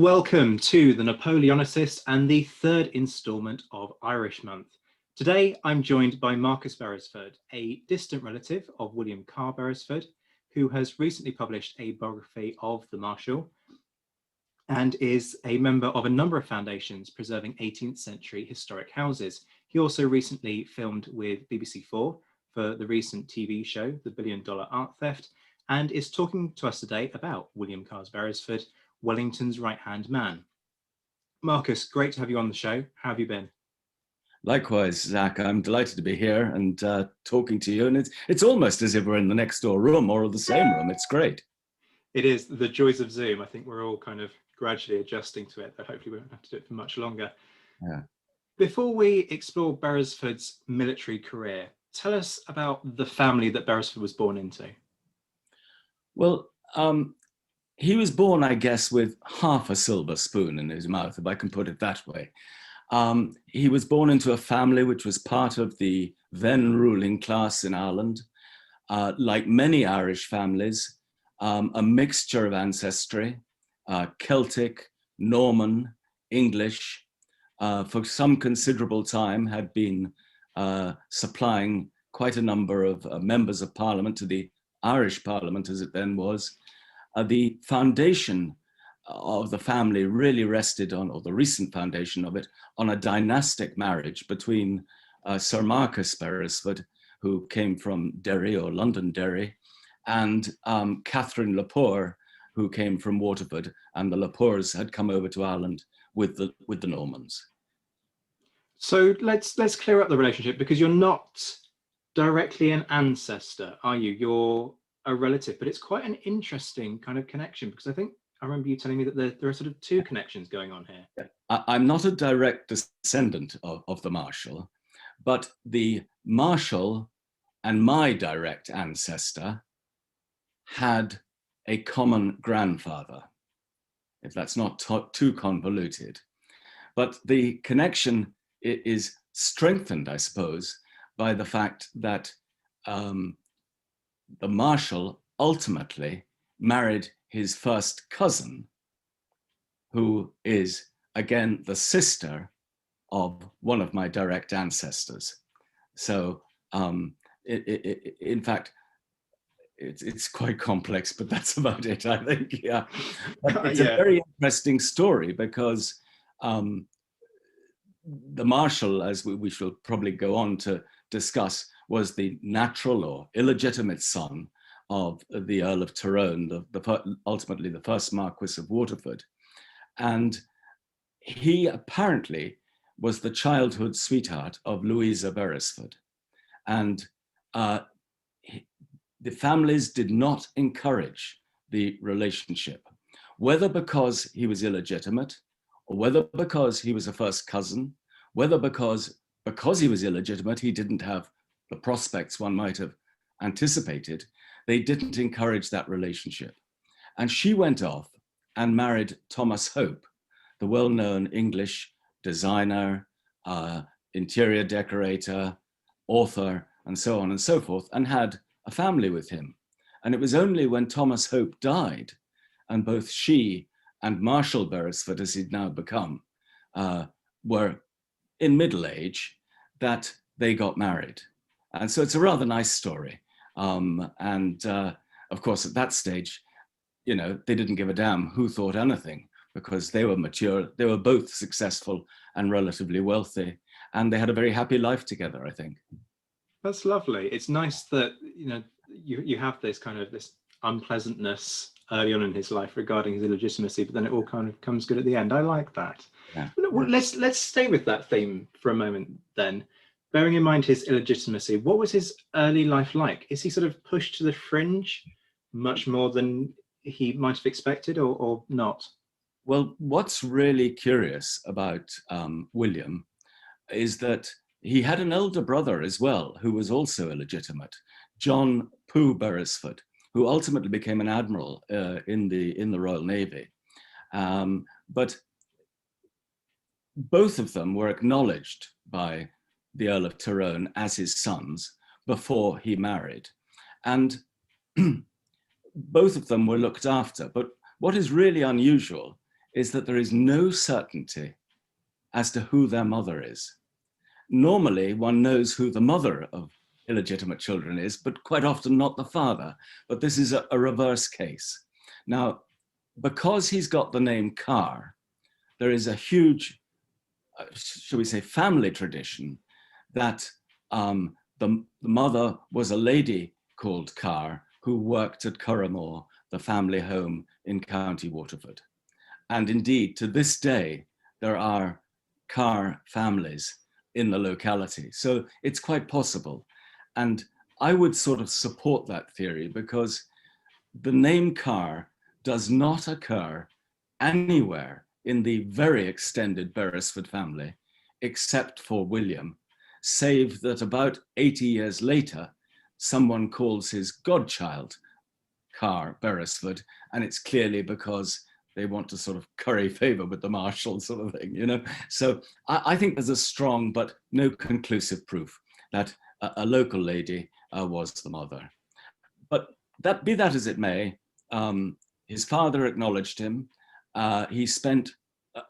welcome to the Napoleonicist and the third instalment of Irish Month. Today, I'm joined by Marcus Beresford, a distant relative of William Carr Beresford, who has recently published a biography of the Marshal and is a member of a number of foundations preserving 18th century historic houses. He also recently filmed with BBC4 for the recent TV show, The $1 Billion Art Theft, and is talking to us today about William Carr Beresford, Wellington's right-hand man. Marcus, great to have you on the show. How have you been? Likewise, Zach, I'm delighted to be here and talking to you. And it's almost as if we're in the next door room or the same room. It's great. It is the joys of Zoom. I think we're all kind of gradually adjusting to it, but hopefully we won't have to do it for much longer. Yeah. Before we explore Beresford's military career, tell us about the family that Beresford was born into. Well, he was born, I guess, with half a silver spoon in his mouth, if I can put it that way. He was born into a family which was part of the then ruling class in Ireland. Like many Irish families, a mixture of ancestry, Celtic, Norman, English, for some considerable time had been supplying quite a number of members of Parliament to the Irish Parliament, as it then was. The foundation of the family really rested on, or the recent foundation of it, on a dynastic marriage between Sir Marcus Beresford, who came from Derry or Londonderry, and Catherine Lepore, who came from Waterford, and the Lepores had come over to Ireland with the Normans. So let's clear up the relationship, because you're not directly an ancestor, are you? You're a relative, but it's quite an interesting kind of connection, because I think I remember you telling me that there are sort of two connections going on here. I'm not a direct descendant of the Marshal, but the Marshal and my direct ancestor had a common grandfather, if that's not too convoluted. But the connection is strengthened, I suppose, by the fact that the Marshal ultimately married his first cousin, who is, again, the sister of one of my direct ancestors. So, in fact, it's quite complex, but that's about it, I think. Yeah, but it's a very interesting story, because the Marshal, as we shall probably go on to discuss, was the natural or illegitimate son of the Earl of Tyrone, ultimately the first Marquis of Waterford. And he apparently was the childhood sweetheart of Louisa Beresford. And the families did not encourage the relationship, whether because he was illegitimate, or whether because he was a first cousin, whether because he was illegitimate, he didn't have the prospects one might have anticipated. They didn't encourage that relationship. And she went off and married Thomas Hope, the well-known English designer, interior decorator, author, and so on and so forth, and had a family with him. And it was only when Thomas Hope died, and both she and Marshal Beresford, as he'd now become, were in middle age, that they got married. And so it's a rather nice story. Of course, at that stage, you know, they didn't give a damn who thought anything, because they were mature, they were both successful and relatively wealthy, and they had a very happy life together, I think. That's lovely. It's nice that, you know, you have this kind of this unpleasantness early on in his life regarding his illegitimacy, but then it all kind of comes good at the end. I like that. Yeah. Well, let's stay with that theme for a moment then. Bearing in mind his illegitimacy, what was his early life like? Is he sort of pushed to the fringe much more than he might have expected, or not? Well, what's really curious about William is that he had an elder brother as well, who was also illegitimate, John Pugh Beresford, who ultimately became an admiral in the Royal Navy. But both of them were acknowledged by the Earl of Tyrone as his sons before he married. And both of them were looked after. But what is really unusual is that there is no certainty as to who their mother is. Normally, one knows who the mother of illegitimate children is, but quite often not the father. But this is a reverse case. Now, because he's got the name Carr, there is a huge, shall we say, family tradition that the mother was a lady called Carr who worked at Curramore, the family home in County Waterford. And indeed, to this day, there are Carr families in the locality. So it's quite possible. And I would sort of support that theory because the name Carr does not occur anywhere in the very extended Beresford family, except for William, save that about 80 years later, someone calls his godchild Carr Beresford, and it's clearly because they want to sort of curry favor with the Marshal sort of thing, you know? So I think there's a strong but no conclusive proof that a local lady was the mother. But be that as it may, his father acknowledged him. He spent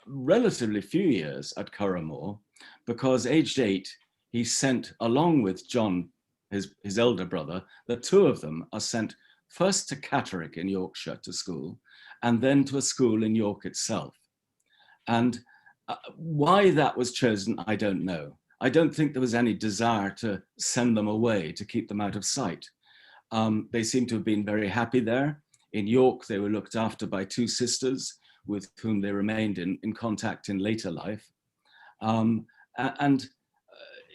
relatively few years at Curramore because aged 8, he sent along with John, his elder brother, the two of them are sent first to Catterick in Yorkshire to school, and then to a school in York itself. And why that was chosen, I don't know. I don't think there was any desire to send them away, to keep them out of sight. They seem to have been very happy there. In York, they were looked after by two sisters with whom they remained in contact in later life. And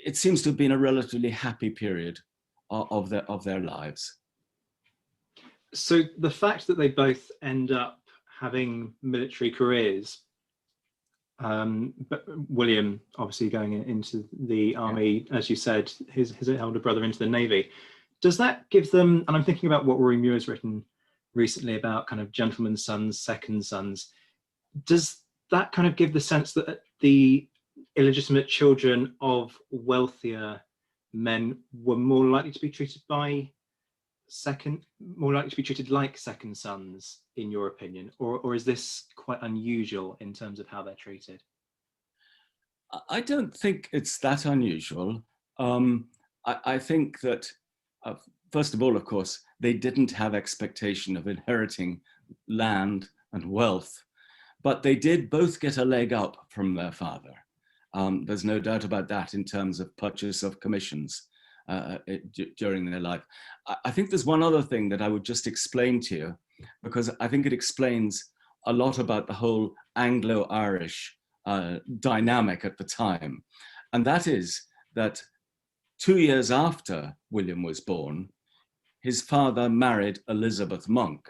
it seems to have been a relatively happy period of their lives. So the fact that they both end up having military careers, but William obviously going into the army, as you said, his elder brother into the Navy, does that give them, and I'm thinking about what Rory Muir's written recently about kind of gentlemen's sons, second sons, does that kind of give the sense that the illegitimate children of wealthier men were more likely to be treated like second sons, in your opinion, or is this quite unusual in terms of how they're treated? I don't think it's that unusual. I think that, first of all, of course, they didn't have expectation of inheriting land and wealth, but they did both get a leg up from their father. There's no doubt about that in terms of purchase of commissions during their life. I think there's one other thing that I would just explain to you, because I think it explains a lot about the whole Anglo-Irish dynamic at the time. And that is that 2 years after William was born, his father married Elizabeth Monk.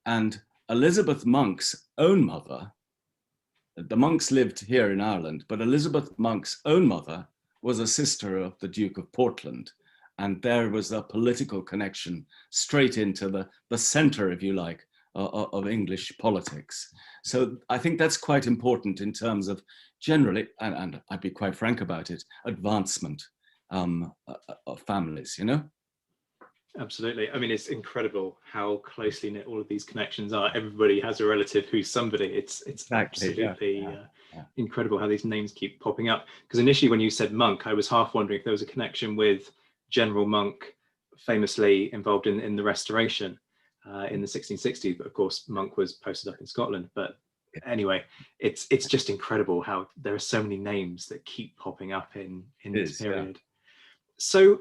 And Elizabeth Monk's own mother, the Monks lived here in Ireland, but Elizabeth Monk's own mother was a sister of the Duke of Portland. And there was a political connection straight into the center, if you like, of English politics. So I think that's quite important in terms of generally, and I'd be quite frank about it, advancement of families, you know? Absolutely. I mean, it's incredible how closely knit all of these connections are. Everybody has a relative who's somebody. It's exactly, absolutely incredible how these names keep popping up. Because initially when you said Monk, I was half wondering if there was a connection with General Monk, famously involved in the Restoration in the 1660s. But of course, Monk was posted up in Scotland. But anyway, it's just incredible how there are so many names that keep popping up in this period. Yeah. So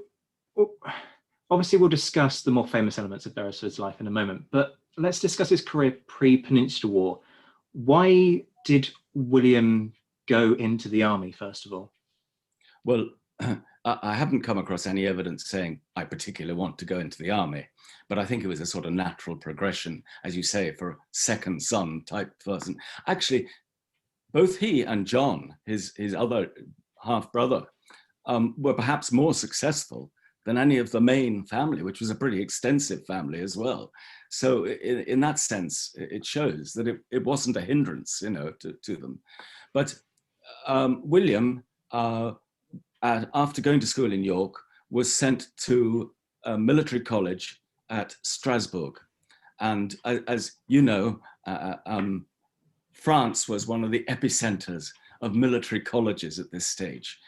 obviously, we'll discuss the more famous elements of Beresford's life in a moment, but let's discuss his career pre-Peninsula War. Why did William go into the army, first of all? Well, I haven't come across any evidence saying I particularly want to go into the army, but I think it was a sort of natural progression, as you say, for a second son type person. Actually, both he and John, his other half brother, were perhaps more successful than any of the main family, which was a pretty extensive family as well. So in that sense, it shows that it wasn't a hindrance, you know, to them. But William, after going to school in York, was sent to a military college at Strasbourg. And as you know, France was one of the epicenters of military colleges at this stage.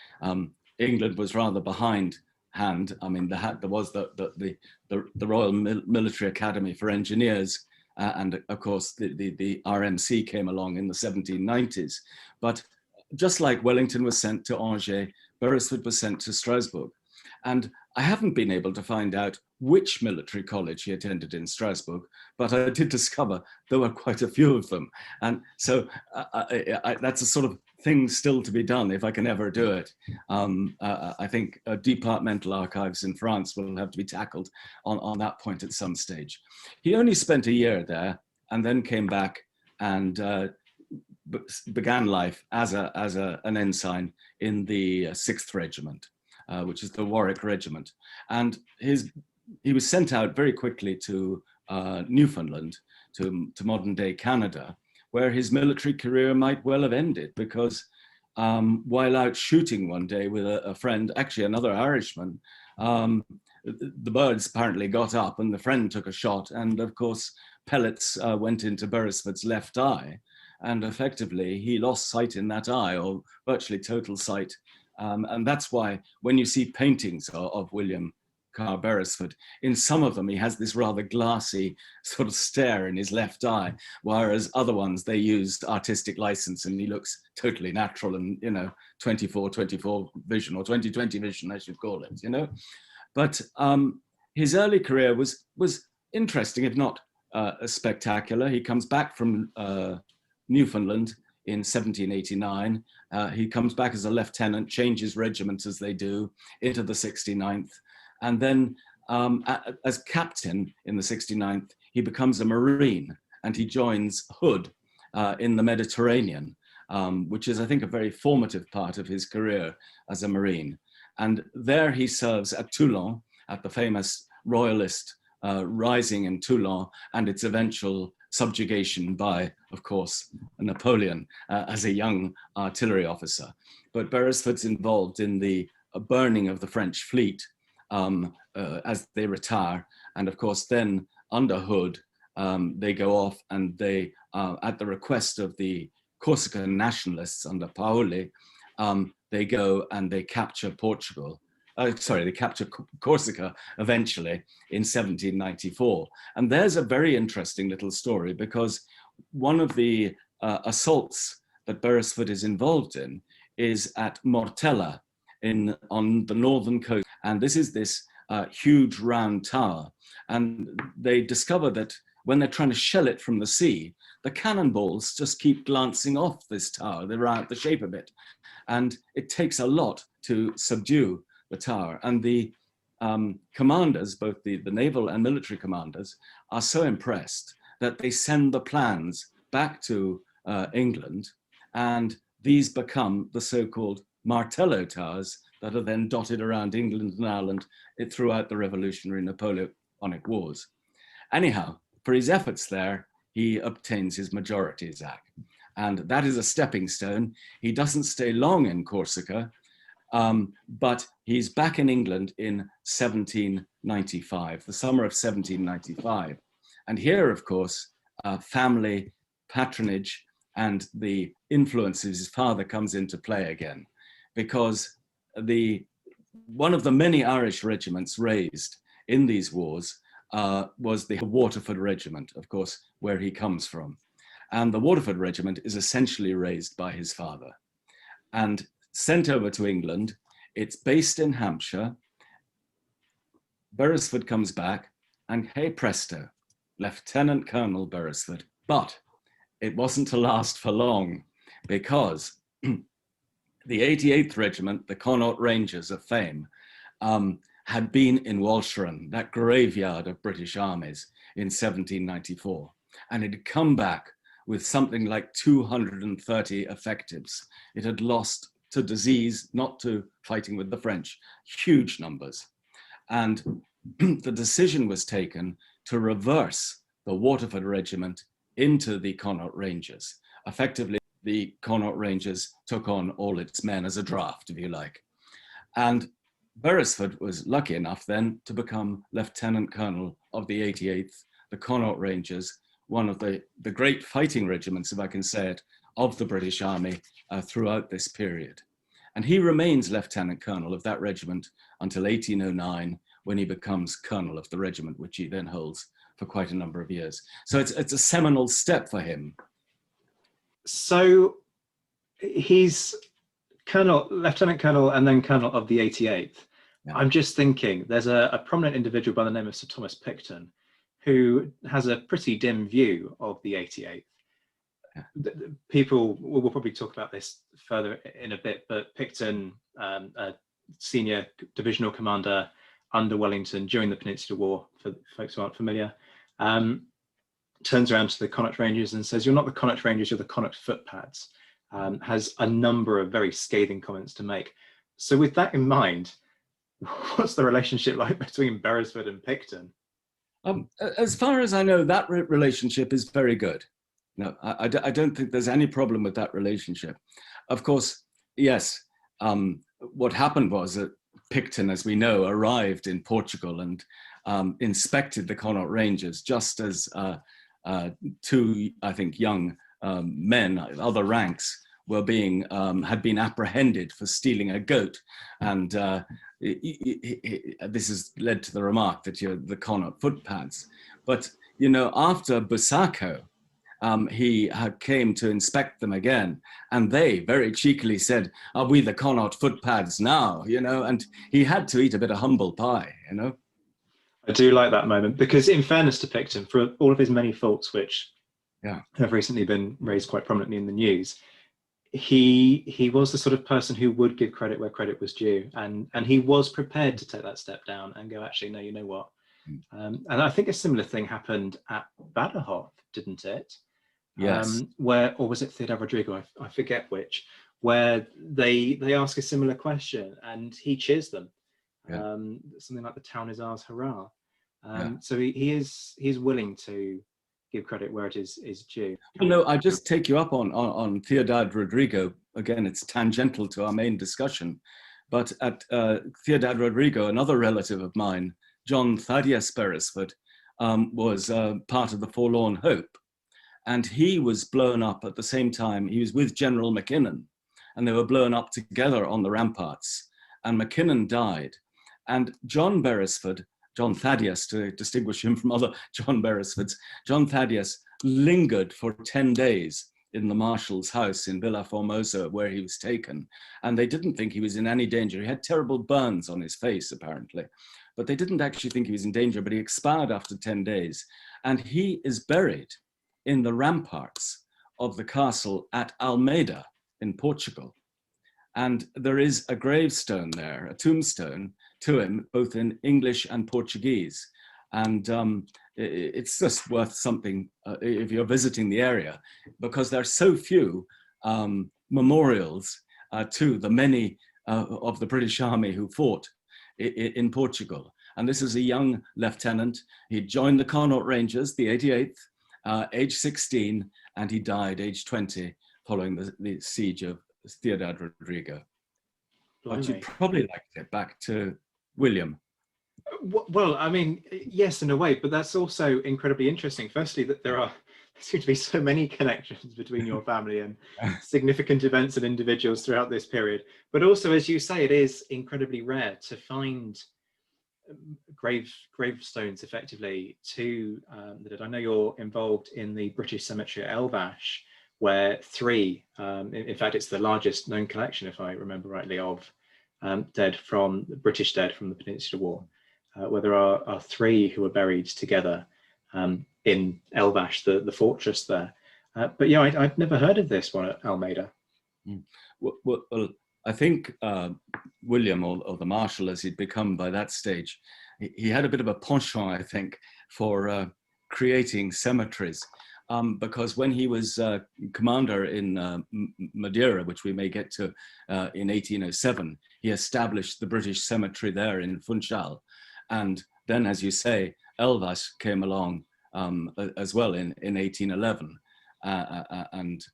England was rather behindhand. I mean, there was the Royal Military Academy for Engineers, and of course the RMC came along in the 1790s. But just like Wellington was sent to Angers, Beresford was sent to Strasbourg. And I haven't been able to find out which military college he attended in Strasbourg, but I did discover there were quite a few of them. And so that's a sort of thing still to be done if I can ever do it. I think departmental archives in France will have to be tackled on that point at some stage. He only spent a year there and then came back and began life as an ensign in the 6th Regiment, which is the Warwick Regiment. And he was sent out very quickly to Newfoundland, to modern day Canada, where his military career might well have ended, because while out shooting one day with a friend, actually another Irishman, the birds apparently got up and the friend took a shot, and of course pellets went into Beresford's left eye, and effectively he lost sight in that eye, or virtually total sight. And that's why when you see paintings of William Carr Beresford, in some of them he has this rather glassy sort of stare in his left eye, whereas other ones they used artistic license and he looks totally natural and, you know, 24/24 vision, or 20/20 vision I should call it, you know. But his early career was interesting, if not spectacular. He comes back from Newfoundland in 1789. He comes back as a lieutenant, changes regiments as they do, into the 69th. And then as captain in the 69th, he becomes a Marine and he joins Hood in the Mediterranean, which is, I think, a very formative part of his career as a Marine. And there he serves at Toulon, at the famous royalist rising in Toulon and its eventual subjugation by, of course, Napoleon as a young artillery officer. But Beresford's involved in the burning of the French fleet as they retire. And of course, then under Hood, they go off and they, at the request of the Corsican nationalists under Paoli, they go and they capture Portugal. They capture Corsica eventually in 1794. And there's a very interesting little story, because one of the assaults that Beresford is involved in is at Mortella on the northern coast. And this is this huge round tower. And they discover that when they're trying to shell it from the sea, the cannonballs just keep glancing off this tower. They're out the shape of it. And it takes a lot to subdue the tower. And the commanders, both the naval and military commanders, are so impressed that they send the plans back to England, and these become the so-called Martello towers that are then dotted around England and Ireland throughout the Revolutionary Napoleonic Wars. Anyhow, for his efforts there, he obtains his Majorities Act. And that is a stepping stone. He doesn't stay long in Corsica, but he's back in England in 1795, the summer of 1795. And here, of course, family patronage and the influence of his father comes into play again, because one of the many Irish regiments raised in these wars was the Waterford Regiment, of course, where he comes from. And the Waterford Regiment is essentially raised by his father and sent over to England. It's based in Hampshire. Beresford comes back and hey presto, Lieutenant Colonel Beresford. But it wasn't to last for long, because the 88th Regiment, the Connaught Rangers of fame, had been in Walcheren, that graveyard of British armies, in 1794. And it had come back with something like 230 effectives. It had lost to disease, not to fighting with the French, huge numbers. And the decision was taken to reverse the Waterford Regiment into the Connaught Rangers. Effectively, the Connaught Rangers took on all its men as a draft, if you like. And Beresford was lucky enough then to become Lieutenant Colonel of the 88th, the Connaught Rangers, one of the great fighting regiments, if I can say it, of the British Army throughout this period. And he remains Lieutenant Colonel of that regiment until 1809, when he becomes Colonel of the regiment, which he then holds for quite a number of years. So it's a seminal step for him. So he's Lieutenant Colonel and then Colonel of the 88th. Yeah. I'm just thinking there's a prominent individual by the name of Sir Thomas Pigton who has a pretty dim view of the 88th. Yeah. People will probably talk about this further in a bit, but Pigton, a senior divisional commander under Wellington during the Peninsula War, for folks who aren't familiar, turns around to the Connaught Rangers and says, "You're not the Connaught Rangers, you're the Connaught footpads." Has a number of very scathing comments to make. So with that in mind, what's the relationship like between Beresford and Pigton? As far as I know, that relationship is very good. No, I don't think there's any problem with that relationship. Of course, yes, what happened was that Pigton, as we know, arrived in Portugal and inspected the Connaught Rangers just as two, I think, young men, other ranks, were had been apprehended for stealing a goat. And this has led to the remark that you're the Connaught footpads. But, you know, after Busaco, he came to inspect them again, and they very cheekily said, "Are we the Connaught footpads now?" You know, and he had to eat a bit of humble pie, you know. I do like that moment, because in fairness to Pigton, for all of his many faults, which have recently been raised quite prominently in the news, he was the sort of person who would give credit where credit was due, and he was prepared to take that step down and go, actually, no, you know what? And I think a similar thing happened at Badajoz, didn't it? Yes. Or was it Ciudad Rodrigo? I forget which, where they ask a similar question and he cheers them. Yeah. Something like "the town is ours, hurrah." So he is willing to give credit where it is due. Well, no, I just take you up on Ciudad Rodrigo. Again, it's tangential to our main discussion. But at Ciudad Rodrigo, another relative of mine, John Thaddeus Beresford, was part of the Forlorn Hope. And he was blown up at the same time. He was with General Mackinnon, and they were blown up together on the ramparts. And Mackinnon died. And John Beresford, John Thaddeus, to distinguish him from other John Beresfords, John Thaddeus lingered for 10 days in the Marshal's house in Villa Formosa, where he was taken. And they didn't think he was in any danger. He had terrible burns on his face, apparently. But they didn't actually think he was in danger, but he expired after 10 days. And he is buried in the ramparts of the castle at Almeida in Portugal. And there is a gravestone there, a tombstone to him, both in English and Portuguese. And it's just worth something if you're visiting the area, because there are so few memorials to the many of the British Army who fought in Portugal. And this is a young lieutenant. He joined the Connaught Rangers, the 88th, age 16, and he died age 20 following the siege of Ciudad Rodrigo. But you'd probably like to get back to William. Well, I mean, yes, in a way, but that's also incredibly interesting. Firstly, that there seem to be so many connections between your family and significant events and individuals throughout this period. But also, as you say, it is incredibly rare to find gravestones effectively to that. I know you're involved in the British cemetery at Elvash, where three, in fact, it's the largest known collection, if I remember rightly, of British dead from the Peninsula War, where there are three who are buried together in Elvash, the fortress there. But yeah, I'd never heard of this one at Almeida. Well, I think William, or the Marshal as he'd become by that stage, he had a bit of a penchant, I think, for creating cemeteries. Because when he was commander in Madeira, which we may get to in 1807, he established the British cemetery there in Funchal. And then, as you say, Elvas came along as well in 1811. And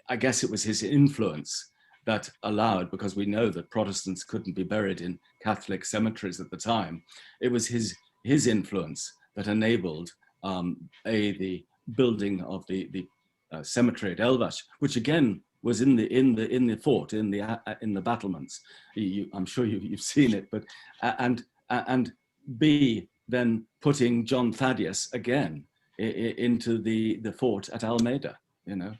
I guess it was his influence that allowed, because we know that Protestants couldn't be buried in Catholic cemeteries at the time, it was his influence that enabled the building of the cemetery at Elvas, which again was in the fort, in the battlements. I'm sure you've seen it, but and B, then putting John Thaddeus again into the fort at Almeida, you know.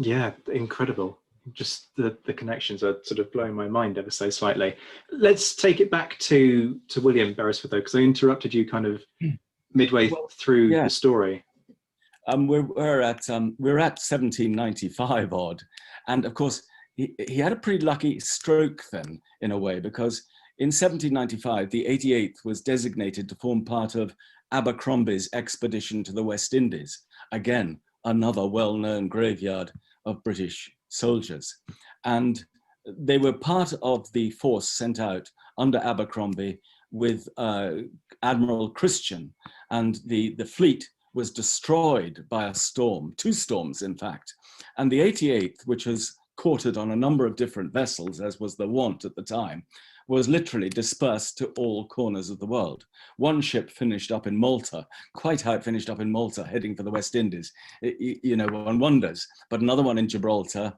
Yeah, incredible. Just the connections are sort of blowing my mind ever so slightly. Let's take it back to William Beresford though, because I interrupted you kind of midway through the story. We're at 1795 odd, and of course he had a pretty lucky stroke then, in a way, because in 1795 the 88th was designated to form part of Abercrombie's expedition to the West Indies. Again, another well-known graveyard of British soldiers, and they were part of the force sent out under Abercrombie with Admiral Christian, and the fleet was destroyed by a storm, 2 storms in fact. And the 88th, which was quartered on a number of different vessels, as was the wont at the time, was literally dispersed to all corners of the world. One ship finished up in Malta, quite how it finished up in Malta, heading for the West Indies. You know, one wonders, but another one in Gibraltar.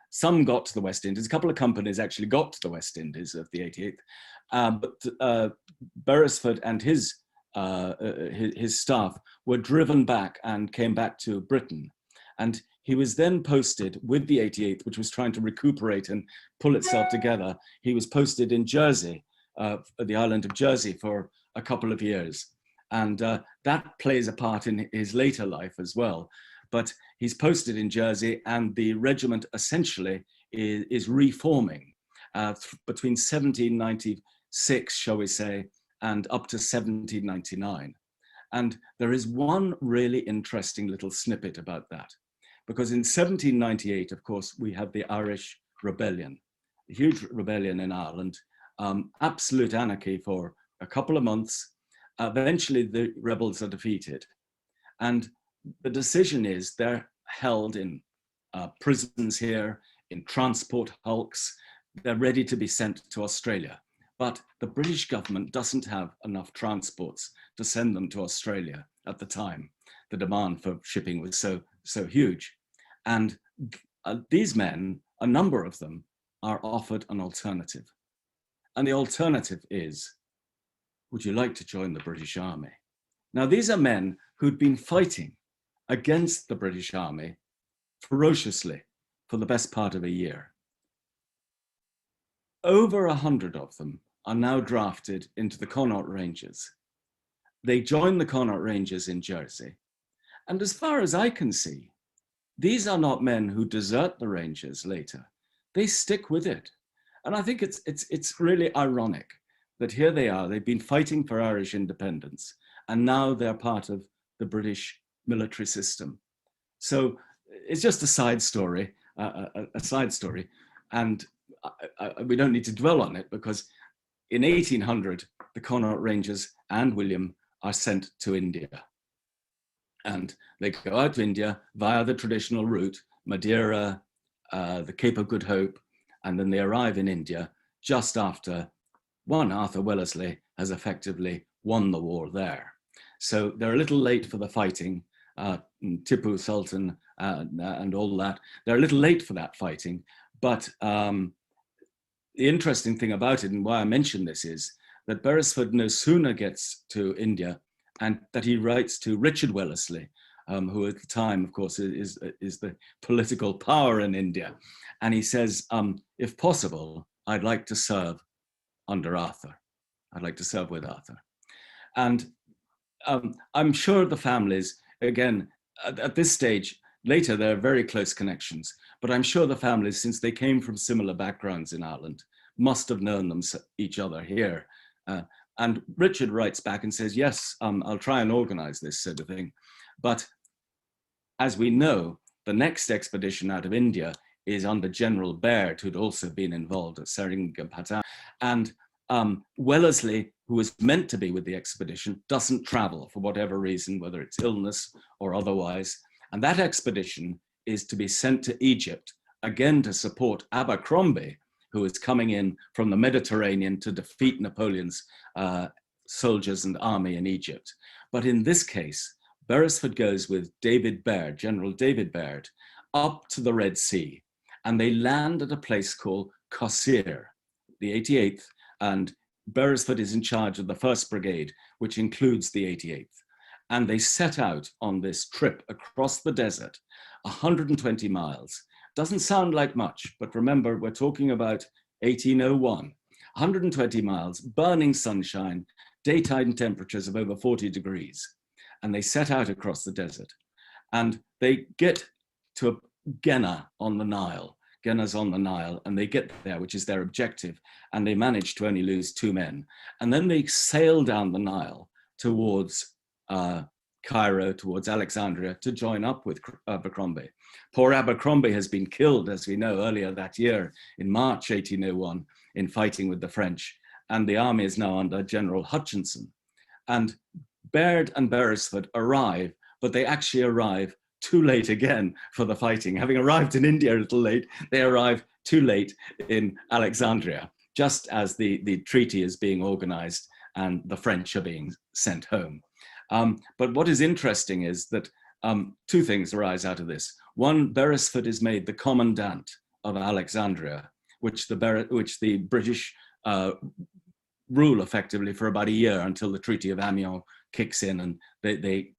Some got to the West Indies. A couple of companies actually got to the West Indies of the 88th, but Beresford and his staff were driven back and came back to Britain. And he was then posted with the 88th, which was trying to recuperate and pull itself together. He was posted in Jersey, the island of Jersey, for a couple of years. And that plays a part in his later life as well. But he's posted in Jersey, and the regiment essentially is reforming between 1796, shall we say, and up to 1799. And there is one really interesting little snippet about that, because in 1798, of course, we have the Irish Rebellion, a huge rebellion in Ireland, absolute anarchy for a couple of months. Eventually, the rebels are defeated. And the decision is they're held in prisons here, in transport hulks. They're ready to be sent to Australia. But the British government doesn't have enough transports to send them to Australia at the time. The demand for shipping was so huge. And these men, a number of them, are offered an alternative. And the alternative is, would you like to join the British Army? Now, these are men who'd been fighting against the British Army ferociously for the best part of a year. Over 100 of them are now drafted into the Connaught Rangers. They join the Connaught Rangers in Jersey. And as far as I can see, these are not men who desert the Rangers later. They stick with it. And I think it's really ironic that here they are, they've been fighting for Irish independence, and now they're part of the British military system. So it's just a side story, and we don't need to dwell on it, because in 1800, the Connaught Rangers and William are sent to India. And they go out to India via the traditional route, Madeira, the Cape of Good Hope, and then they arrive in India just after one Arthur Wellesley has effectively won the war there. So they're a little late for the fighting, Tipu Sultan and all that. They're a little late for that fighting, but the interesting thing about it, and why I mention this, is that Beresford no sooner gets to India and that he writes to Richard Wellesley, who at the time, of course, is the political power in India. And he says, if possible, I'd like to serve under Arthur. I'd like to serve with Arthur. And I'm sure the families, again, at this stage, later, there are very close connections, but I'm sure the families, since they came from similar backgrounds in Ireland, must have known each other here. And Richard writes back and says, yes, I'll try and organize this sort of thing. But as we know, the next expedition out of India is under General Baird, who'd also been involved at Seringapatam. And Wellesley, who was meant to be with the expedition, doesn't travel for whatever reason, whether it's illness or otherwise. And that expedition is to be sent to Egypt, again to support Abercrombie, who is coming in from the Mediterranean to defeat Napoleon's soldiers and army in Egypt. But in this case, Beresford goes with David Baird, General David Baird, up to the Red Sea, and they land at a place called Kossir, the 88th, and Beresford is in charge of the 1st Brigade, which includes the 88th. And they set out on this trip across the desert, 120 miles. Doesn't sound like much, but remember, we're talking about 1801. 120 miles, burning sunshine, daytime temperatures of over 40 degrees. And they set out across the desert. And they get to Genna on the Nile. Genna's on the Nile, and they get there, which is their objective, and they manage to only lose 2 men. And then they sail down the Nile towards Cairo, towards Alexandria, to join up with Abercrombie. Poor Abercrombie has been killed, as we know, earlier that year in March 1801 in fighting with the French, and the army is now under General Hutchinson. And Baird and Beresford arrive, but they actually arrive too late again for the fighting. Having arrived in India a little late, they arrive too late in Alexandria, just as the treaty is being organized and the French are being sent home. But what is interesting is that 2 things arise out of this. One, Beresford is made the commandant of Alexandria, which the British rule effectively for about a year until the Treaty of Amiens kicks in and they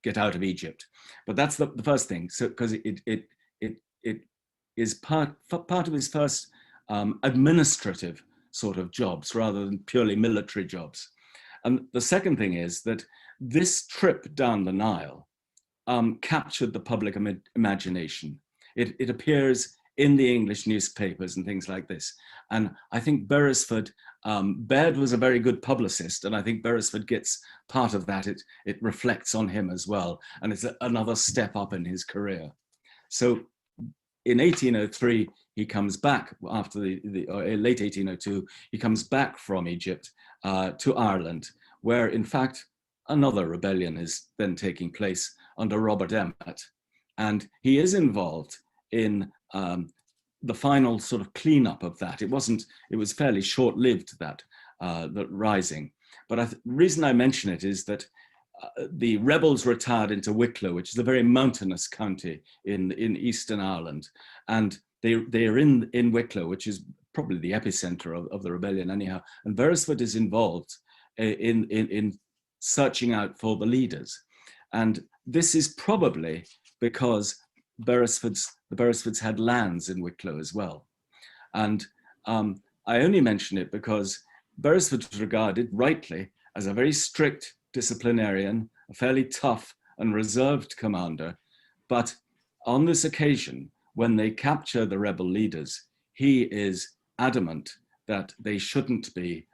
get out of Egypt. But that's the first thing. So because it is part of his first administrative sort of jobs rather than purely military jobs. And the second thing is that this trip down the Nile captured the public imagination. It appears in the English newspapers and things like this. And I think Beresford, Baird was a very good publicist, and I think Beresford gets part of that. It reflects on him as well, and it's another step up in his career. So in 1803, he comes back after late 1802, he comes back from Egypt to Ireland, where in fact, another rebellion is then taking place under Robert Emmet. And he is involved in the final sort of cleanup of that. It was fairly short-lived, that rising. But the reason I mention it is that the rebels retired into Wicklow, which is a very mountainous county in Eastern Ireland. And they are in Wicklow, which is probably the epicenter of the rebellion anyhow. And Beresford is involved in searching out for the leaders. And this is probably because the Beresfords had lands in Wicklow as well. And I only mention it because Beresford was regarded rightly as a very strict disciplinarian, a fairly tough and reserved commander. But on this occasion, when they capture the rebel leaders, he is adamant that they shouldn't be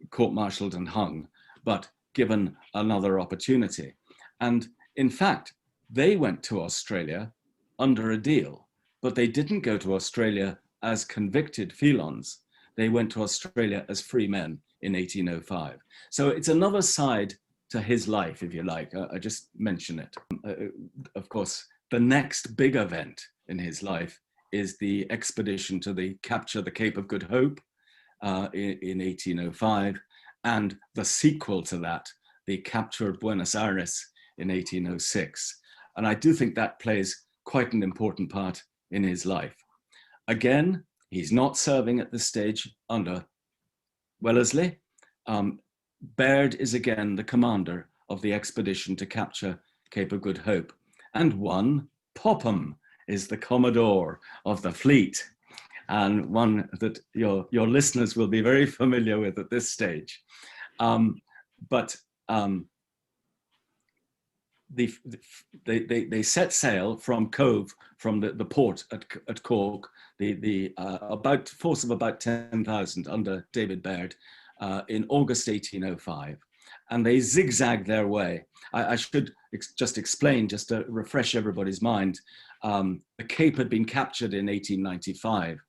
court-martialed and hung, but given another opportunity. And in fact, they went to Australia under a deal, but they didn't go to Australia as convicted felons. They went to Australia as free men in 1805. So it's another side to his life, if you like. I just mention it. Of course, the next big event in his life is the expedition to capture the Cape of Good Hope in 1805, and the sequel to that, the capture of Buenos Aires in 1806. And I do think that plays quite an important part in his life. Again, he's not serving at this stage under Wellesley. Baird is again the commander of the expedition to capture Cape of Good Hope. And one, Popham, is the commodore of the fleet, and one that your listeners will be very familiar with at this stage. They set sail from Cove, from the port at Cork, about force of about 10,000 under David Baird in August 1805, and they zigzagged their way. I should just explain, just to refresh everybody's mind, the Cape had been captured in 1895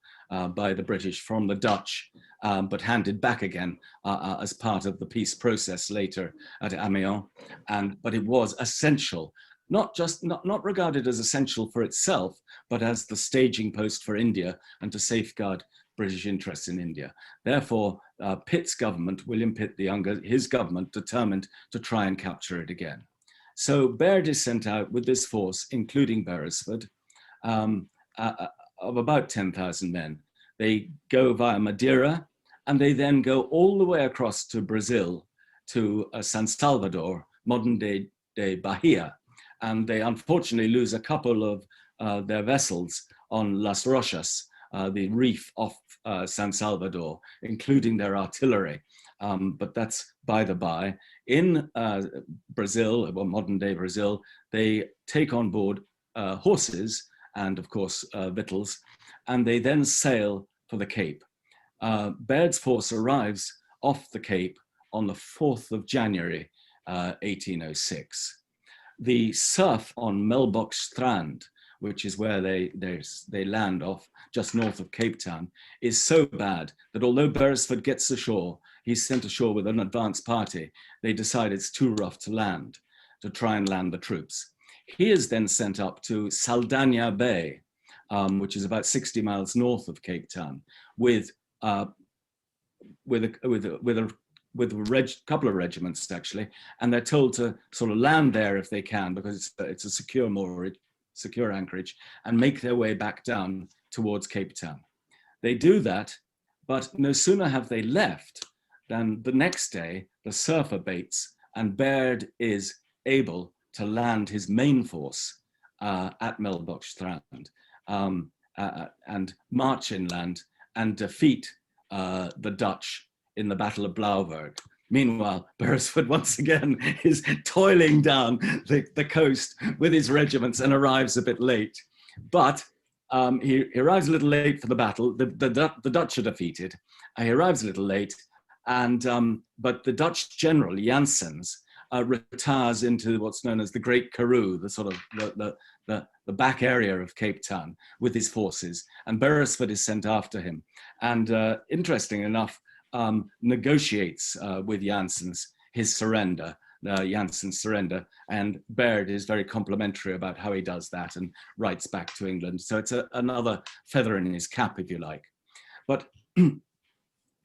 by the British from the Dutch, but handed back again as part of the peace process later at Amiens. But it was essential, not regarded as essential for itself, but as the staging post for India and to safeguard British interests in India. Therefore, Pitt's government, William Pitt the Younger, his government determined to try and capture it again. So Baird is sent out with this force, including Beresford, of about 10,000 men. They go via Madeira, and they then go all the way across to Brazil, to San Salvador, modern-day Bahia. And they unfortunately lose a couple of their vessels on Las Rochas, the reef off San Salvador, including their artillery. But that's by the by. In Brazil, or modern-day Brazil, they take on board horses and, of course, victuals, and they then sail for the Cape. Baird's force arrives off the Cape on the 4th of January, 1806. The surf on Melbox Strand, which is where they land off just north of Cape Town, is so bad that although Beresford gets ashore, he's sent ashore with an advance party, they decide it's too rough to land, to try and land the troops. He is then sent up to Saldanha Bay, which is about 60 miles north of Cape Town, with a couple of regiments actually, and they're told to sort of land there if they can, because it's a secure moorage, secure anchorage, and make their way back down towards Cape Town. They do that, but no sooner have they left than the next day the surf abates and Baird is able to land his main force at Melbox Strand and march inland and defeat the Dutch in the Battle of Blauberg. Meanwhile, Beresford once again is toiling down the coast with his regiments and arrives a bit late. But he arrives a little late for the battle. The Dutch are defeated. He arrives a little late, and but the Dutch general, Janssens, retires into what's known as the Great Karoo, the sort of the back area of Cape Town with his forces, and Beresford is sent after him. And interesting enough, negotiates with Janssens his surrender, Janssen's surrender, and Baird is very complimentary about how he does that and writes back to England. So it's another feather in his cap, if you like. But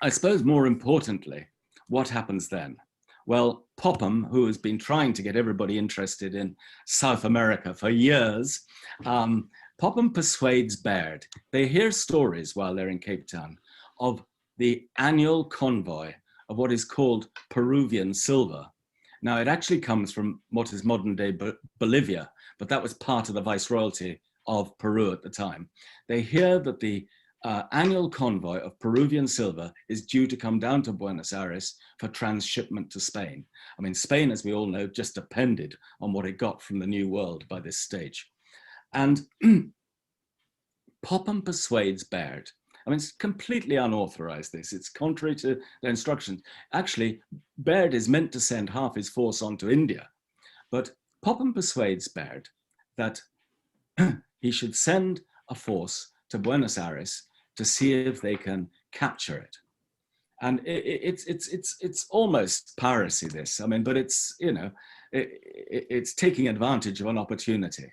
I suppose more importantly, what happens then? Well, Popham, who has been trying to get everybody interested in South America for years, Popham persuades Baird. They hear stories while they're in Cape Town of the annual convoy of what is called Peruvian silver. Now, it actually comes from what is modern-day Bolivia, but that was part of the viceroyalty of Peru at the time. They hear that the annual convoy of Peruvian silver is due to come down to Buenos Aires for transshipment to Spain. I mean, Spain, as we all know, just depended on what it got from the New World by this stage. And Popham persuades Baird. I mean, it's completely unauthorized, this. It's contrary to their instructions. Actually, Baird is meant to send half his force on to India, but Popham persuades Baird that he should send a force to Buenos Aires to see if they can capture it. And it's almost piracy, this. I mean, but it's, you know, it's taking advantage of an opportunity.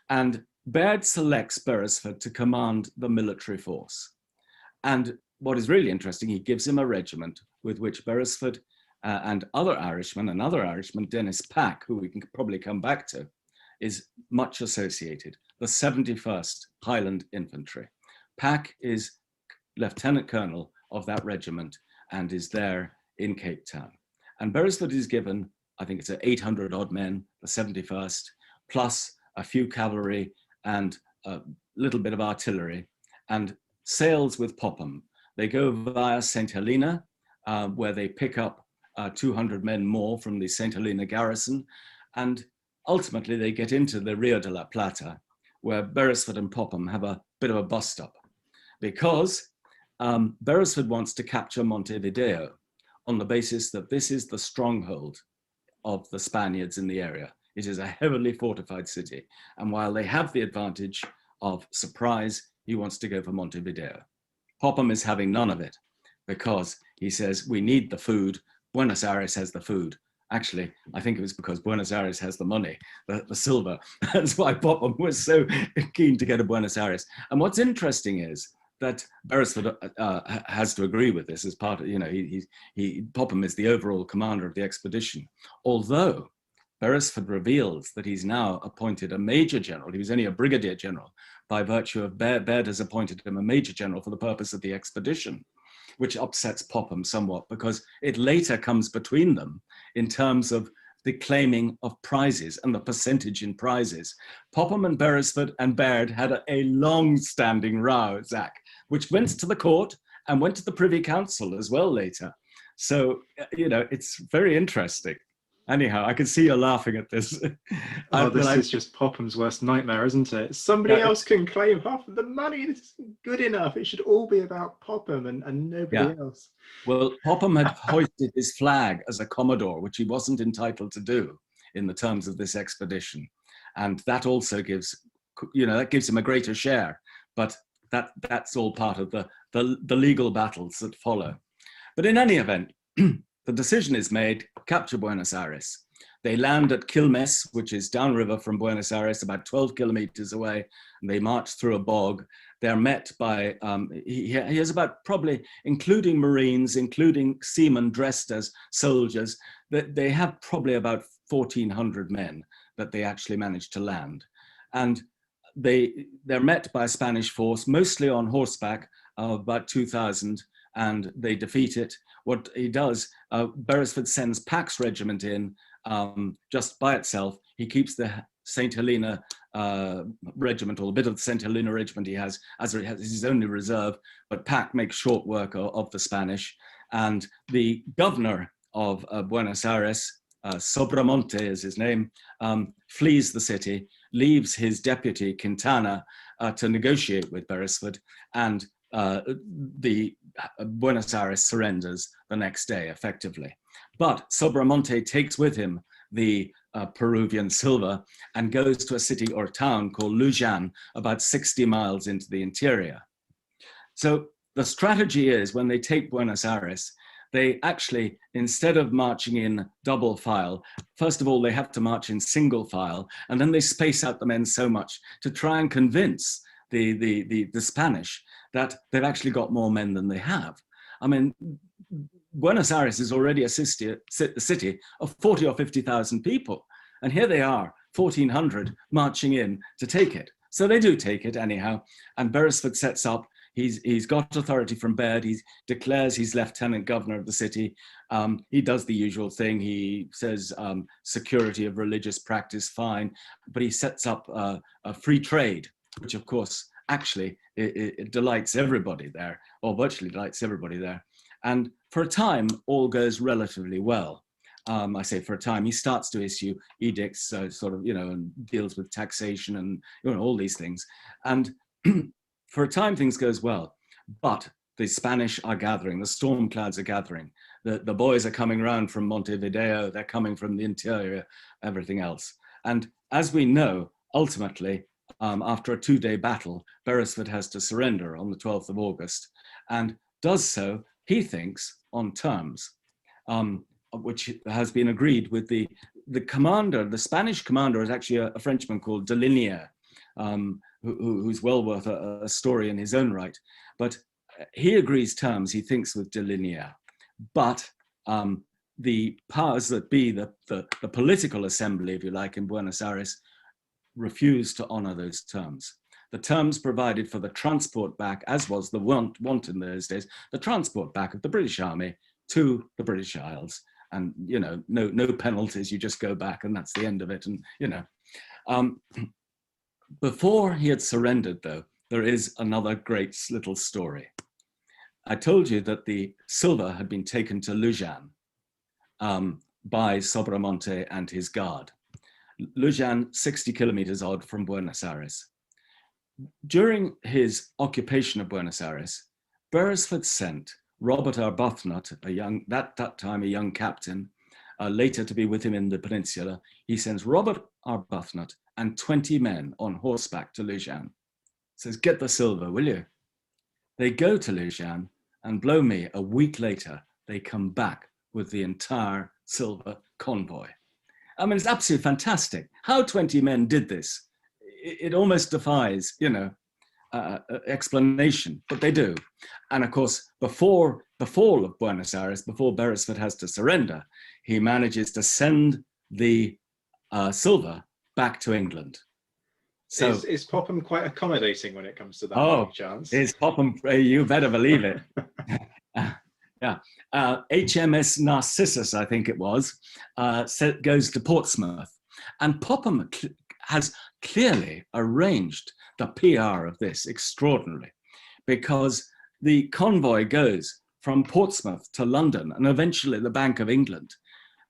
And Baird selects Beresford to command the military force. And what is really interesting, he gives him a regiment with which Beresford and other Irishman, Dennis Pack, who we can probably come back to, is much associated, the 71st Highland Infantry. Pack is Lieutenant Colonel of that regiment and is there in Cape Town. And Beresford is given, I think it's 800 odd men, the 71st, plus a few cavalry and a little bit of artillery, and sails with Popham. They go via St. Helena, where they pick up 200 men more from the St. Helena garrison, and ultimately they get into the Rio de la Plata, where Beresford and Popham have a bit of a bust-up, because Beresford wants to capture Montevideo on the basis that this is the stronghold of the Spaniards in the area. It is a heavily fortified city, and while they have the advantage of surprise, he wants to go for Montevideo. Popham is having none of it because he says, we need the food. Buenos Aires has the food. Actually, I think it was because Buenos Aires has the money, the silver. That's why Popham was so keen to go to Buenos Aires. And what's interesting is that Beresford has to agree with this as part of, you know, Popham is the overall commander of the expedition. Although Beresford reveals that he's now appointed a major general. He was only a brigadier general. By virtue of Baird has appointed him a major general for the purpose of the expedition, which upsets Popham somewhat because it later comes between them in terms of the claiming of prizes and the percentage in prizes. Popham and Beresford and Baird had a long-standing row, Zach, which went to the court and went to the Privy Council as well later. So, it's very interesting. Anyhow, I can see you're laughing at this. This is just Popham's worst nightmare, isn't it? Somebody else can claim half of the money. This isn't good enough. It should all be about Popham and nobody else. Well, Popham had hoisted his flag as a commodore, which he wasn't entitled to do in the terms of this expedition. And that also gives, that gives him a greater share. But that's all part of the legal battles that follow. But in any event, the decision is made, capture Buenos Aires. They land at Quilmes, which is downriver from Buenos Aires, about 12 kilometers away, and they march through a bog. They're met by, he has about probably, including Marines, including seamen dressed as soldiers, they have probably about 1,400 men that they actually manage to land. And they're met by a Spanish force, mostly on horseback, of about 2,000, and they defeat it. What he does, Beresford sends Pack's regiment in just by itself. He keeps the St. Helena regiment, or a bit of the St. Helena regiment he has as his only reserve, but Pack makes short work of the Spanish. And the governor of Buenos Aires, Sobramonte is his name, flees the city, leaves his deputy Quintana to negotiate with Beresford, and the Buenos Aires surrenders the next day, effectively. But Sobramonte takes with him the Peruvian silver and goes to a city or town called Lujan, about 60 miles into the interior. So the strategy is, when they take Buenos Aires, they actually, instead of marching in double file, first of all, they have to march in single file, and then they space out the men so much to try and convince the Spanish that they've actually got more men than they have. I mean, Buenos Aires is already a city of 40 or 50,000 people. And here they are, 1,400 marching in to take it. So they do take it anyhow. And Beresford sets up, he's got authority from Baird, he declares he's lieutenant governor of the city. He does the usual thing. He says security of religious practice, fine. But he sets up a free trade, which of course, actually, it delights everybody there, or virtually delights everybody there. And for a time, all goes relatively well. I say for a time, he starts to issue edicts, and deals with taxation and all these things. And for a time, things goes well. But the Spanish are gathering, the storm clouds are gathering. The boys are coming around from Montevideo, they're coming from the interior, everything else. And as we know, ultimately, after a 2-day battle, Beresford has to surrender on the 12th of August, and does so, he thinks, on terms, which has been agreed with the commander. The Spanish commander is actually a Frenchman called Delinier, who's well worth a story in his own right. But he agrees terms, he thinks, with Delinier. But the powers that be, the political assembly, if you like, in Buenos Aires, refused to honor those terms. The terms provided for the transport back, as was the want in those days, the transport back of the British Army to the British Isles. And, no penalties, you just go back and that's the end of it. And, before he had surrendered, though, there is another great little story. I told you that the silver had been taken to Lujan by Sobramonte and his guard. Lujan, 60 kilometers odd from Buenos Aires. During his occupation of Buenos Aires, Beresford sent Robert Arbuthnot, that time a young captain, later to be with him in the peninsula. He sends Robert Arbuthnot and 20 men on horseback to Lujan. Says, get the silver, will you? They go to Lujan, and blow me, a week later, they come back with the entire silver convoy. I mean, it's absolutely fantastic. How 20 men did this, it almost defies, explanation, but they do. And of course, before the fall of Buenos Aires, before Beresford has to surrender, he manages to send the silver back to England. So is Popham quite accommodating when it comes to that? Oh, chance? is Popham, you better believe it. Yeah. HMS Narcissus, I think it was, goes to Portsmouth. And Popham has clearly arranged the PR of this extraordinarily, because the convoy goes from Portsmouth to London and eventually the Bank of England.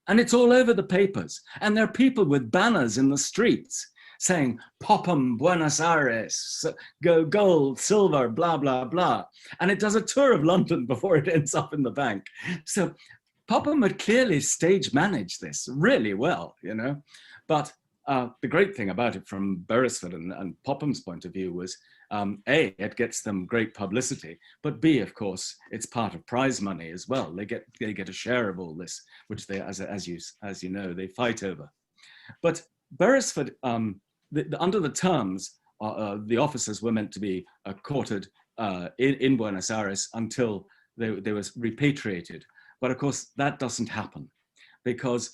And it's all over the papers. And there are people with banners in the streets saying, Popham, Buenos Aires, go gold, silver, blah, blah, blah. And it does a tour of London before it ends up in the bank. So Popham had clearly stage managed this really well, you know. But the great thing about it from Beresford and Popham's point of view was, A, it gets them great publicity, but B, of course, it's part of prize money as well. They get a share of all this, which they, as you know, they fight over. But Beresford, under the terms, the officers were meant to be quartered in Buenos Aires until they was repatriated. But of course, that doesn't happen, because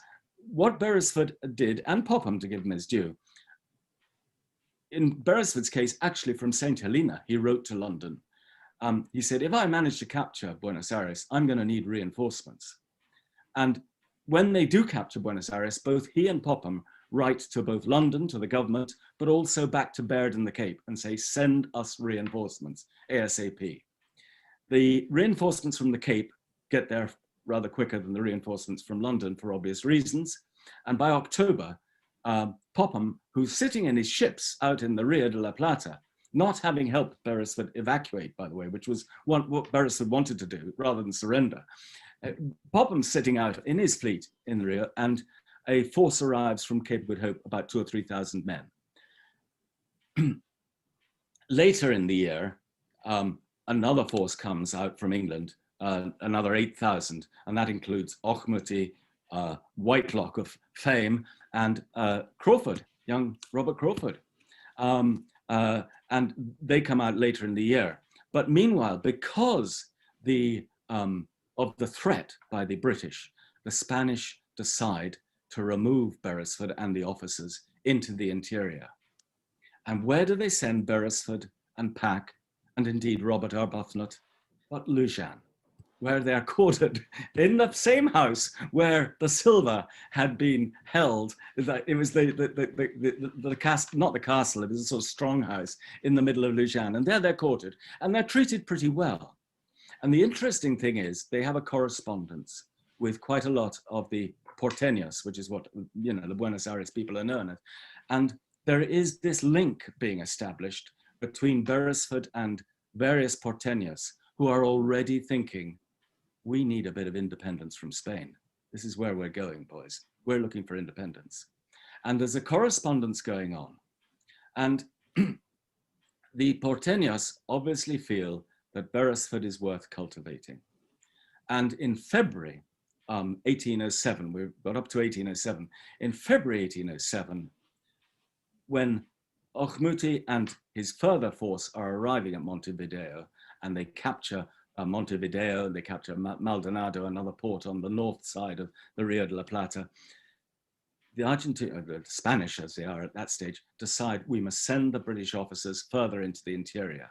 what Beresford did, and Popham, to give him his due, in Beresford's case, actually from St. Helena, he wrote to London. He said, if I manage to capture Buenos Aires, I'm going to need reinforcements. And when they do capture Buenos Aires, both he and Popham write to both London, to the government, but also back to Baird and the Cape and say, send us reinforcements ASAP. The reinforcements from the Cape get there rather quicker than the reinforcements from London for obvious reasons. And by October, Popham, who's sitting in his ships out in the Rio de la Plata, not having helped Beresford evacuate, by the way, which was what Beresford wanted to do rather than surrender. Popham's sitting out in his fleet in the Rio, and a force arrives from Cape Good Hope, about 2,000 or 3,000 men. Later in the year, another force comes out from England, another 8,000, and that includes Auchmuty, Whitelock of fame, and Crawford, young Robert Crawford. And they come out later in the year. But meanwhile, because of the threat by the British, the Spanish decide to remove Beresford and the officers into the interior. And where do they send Beresford and Pack, and indeed Robert Arbuthnot, but Lujan, where they are quartered in the same house where the silver had been held. It was the castle, not the castle, it was a sort of strong house in the middle of Lujan. And there they're quartered, and they're treated pretty well. And the interesting thing is they have a correspondence with quite a lot of the porteños, which is what, you know, the Buenos Aires people are known as. And there is this link being established between Beresford and various porteños who are already thinking, we need a bit of independence from Spain. This is where we're going, boys. We're looking for independence. And there's a correspondence going on. And the porteños obviously feel that Beresford is worth cultivating. And in February 1807, we got up to 1807. In February 1807, when Auchmuty and his further force are arriving at Montevideo, and they capture Montevideo, they capture Maldonado, another port on the north side of the Rio de la Plata, the Spanish, as they are at that stage, decide we must send the British officers further into the interior.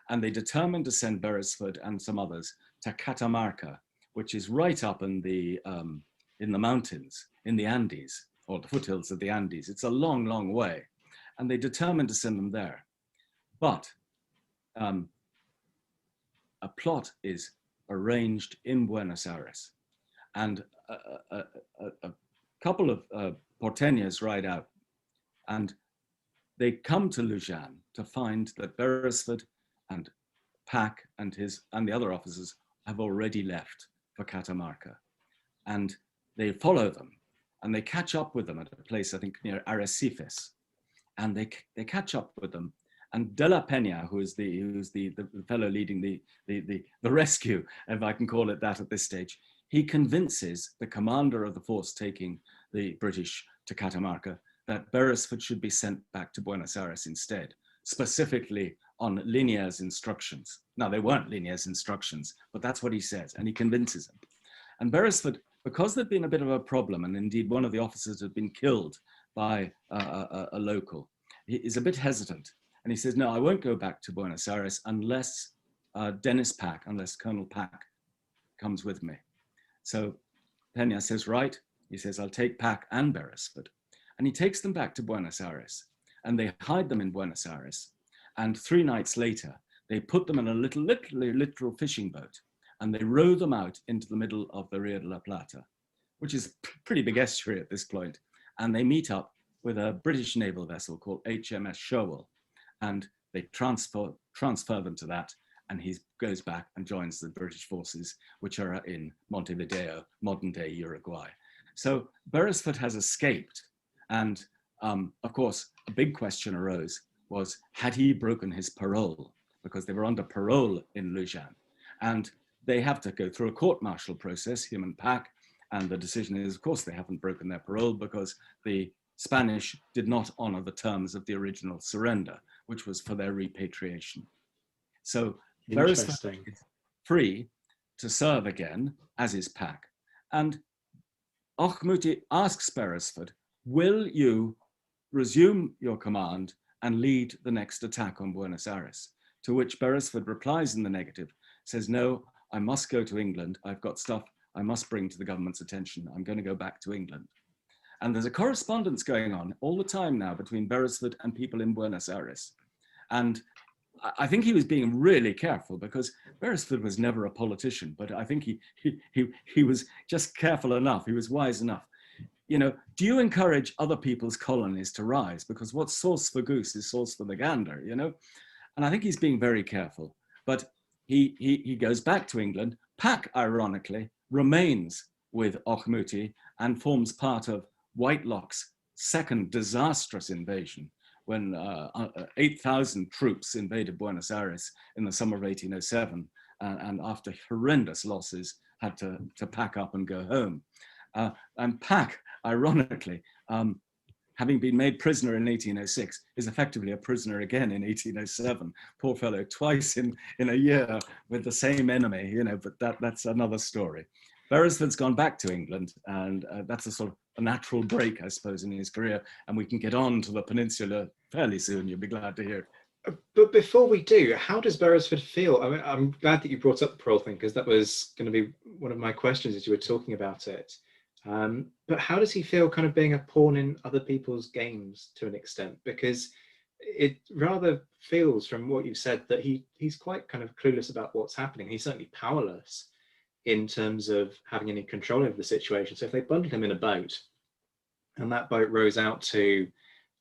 And they determined to send Beresford and some others to Catamarca, which is right up in the mountains, in the Andes, or the foothills of the Andes. It's a long, long way. And they determined to send them there. But a plot is arranged in Buenos Aires. And a couple of porteños ride out, and they come to Lujan to find that Beresford and Pack and the other officers have already left for Catamarca. And they follow them, and they catch up with them at a place, I think, near Arrecifes. And they catch up with them. And De La Peña, who's the fellow leading the rescue, if I can call it that at this stage, he convinces the commander of the force taking the British to Catamarca that Beresford should be sent back to Buenos Aires instead, specifically on Linea's instructions. Now, they weren't Linea's instructions, but that's what he says, and he convinces him. And Beresford, because there'd been a bit of a problem, and indeed one of the officers had been killed by a local. He is a bit hesitant, and he says, no, I won't go back to Buenos Aires unless unless Colonel Pack comes with me. So Peña says, right. He says, I'll take Pack and Beresford. And he takes them back to Buenos Aires, and they hide them in Buenos Aires. And 3 nights later, they put them in a literal fishing boat, and they row them out into the middle of the Rio de la Plata, which is pretty big estuary at this point. And they meet up with a British naval vessel called HMS Sherwell, and they transfer them to that, and he goes back and joins the British forces, which are in Montevideo, modern-day Uruguay. So Beresford has escaped, and of course, a big question arose was, had he broken his parole? Because they were under parole in Luján, and they have to go through a court-martial process, him and Pack, and the decision is, of course, they haven't broken their parole because the Spanish did not honor the terms of the original surrender, which was for their repatriation. So Beresford is free to serve again, as is Pack. And Auchmuty asks Beresford, will you resume your command and lead the next attack on Buenos Aires? To which Beresford replies in the negative, says, no, I must go to England. I've got stuff I must bring to the government's attention. I'm going to go back to England. And there's a correspondence going on all the time now between Beresford and people in Buenos Aires. And I think he was being really careful, because Beresford was never a politician, but I think he was just careful enough. He was wise enough. You know, do you encourage other people's colonies to rise? Because what's sauce for goose is sauce for the gander, you know? And I think he's being very careful. But he goes back to England. Pack, ironically, remains with Auchmuty and forms part of Whitelock's second disastrous invasion, when 8,000 troops invaded Buenos Aires in the summer of 1807, and after horrendous losses had to pack up and go home. And Pack, ironically, having been made prisoner in 1806, is effectively a prisoner again in 1807. Poor fellow, twice in a year with the same enemy, you know, but that's another story. Beresford's gone back to England, and that's a sort of a natural break, I suppose, in his career. And we can get on to the Peninsula fairly soon. You'll be glad to hear. But before we do, how does Beresford feel? I mean, I'm glad that you brought up the parole thing, because that was going to be one of my questions as you were talking about it. But how does he feel kind of being a pawn in other people's games to an extent? Because it rather feels from what you've said that he's quite kind of clueless about what's happening. He's certainly powerless in terms of having any control over the situation. So if they bundle him in a boat and that boat rows out to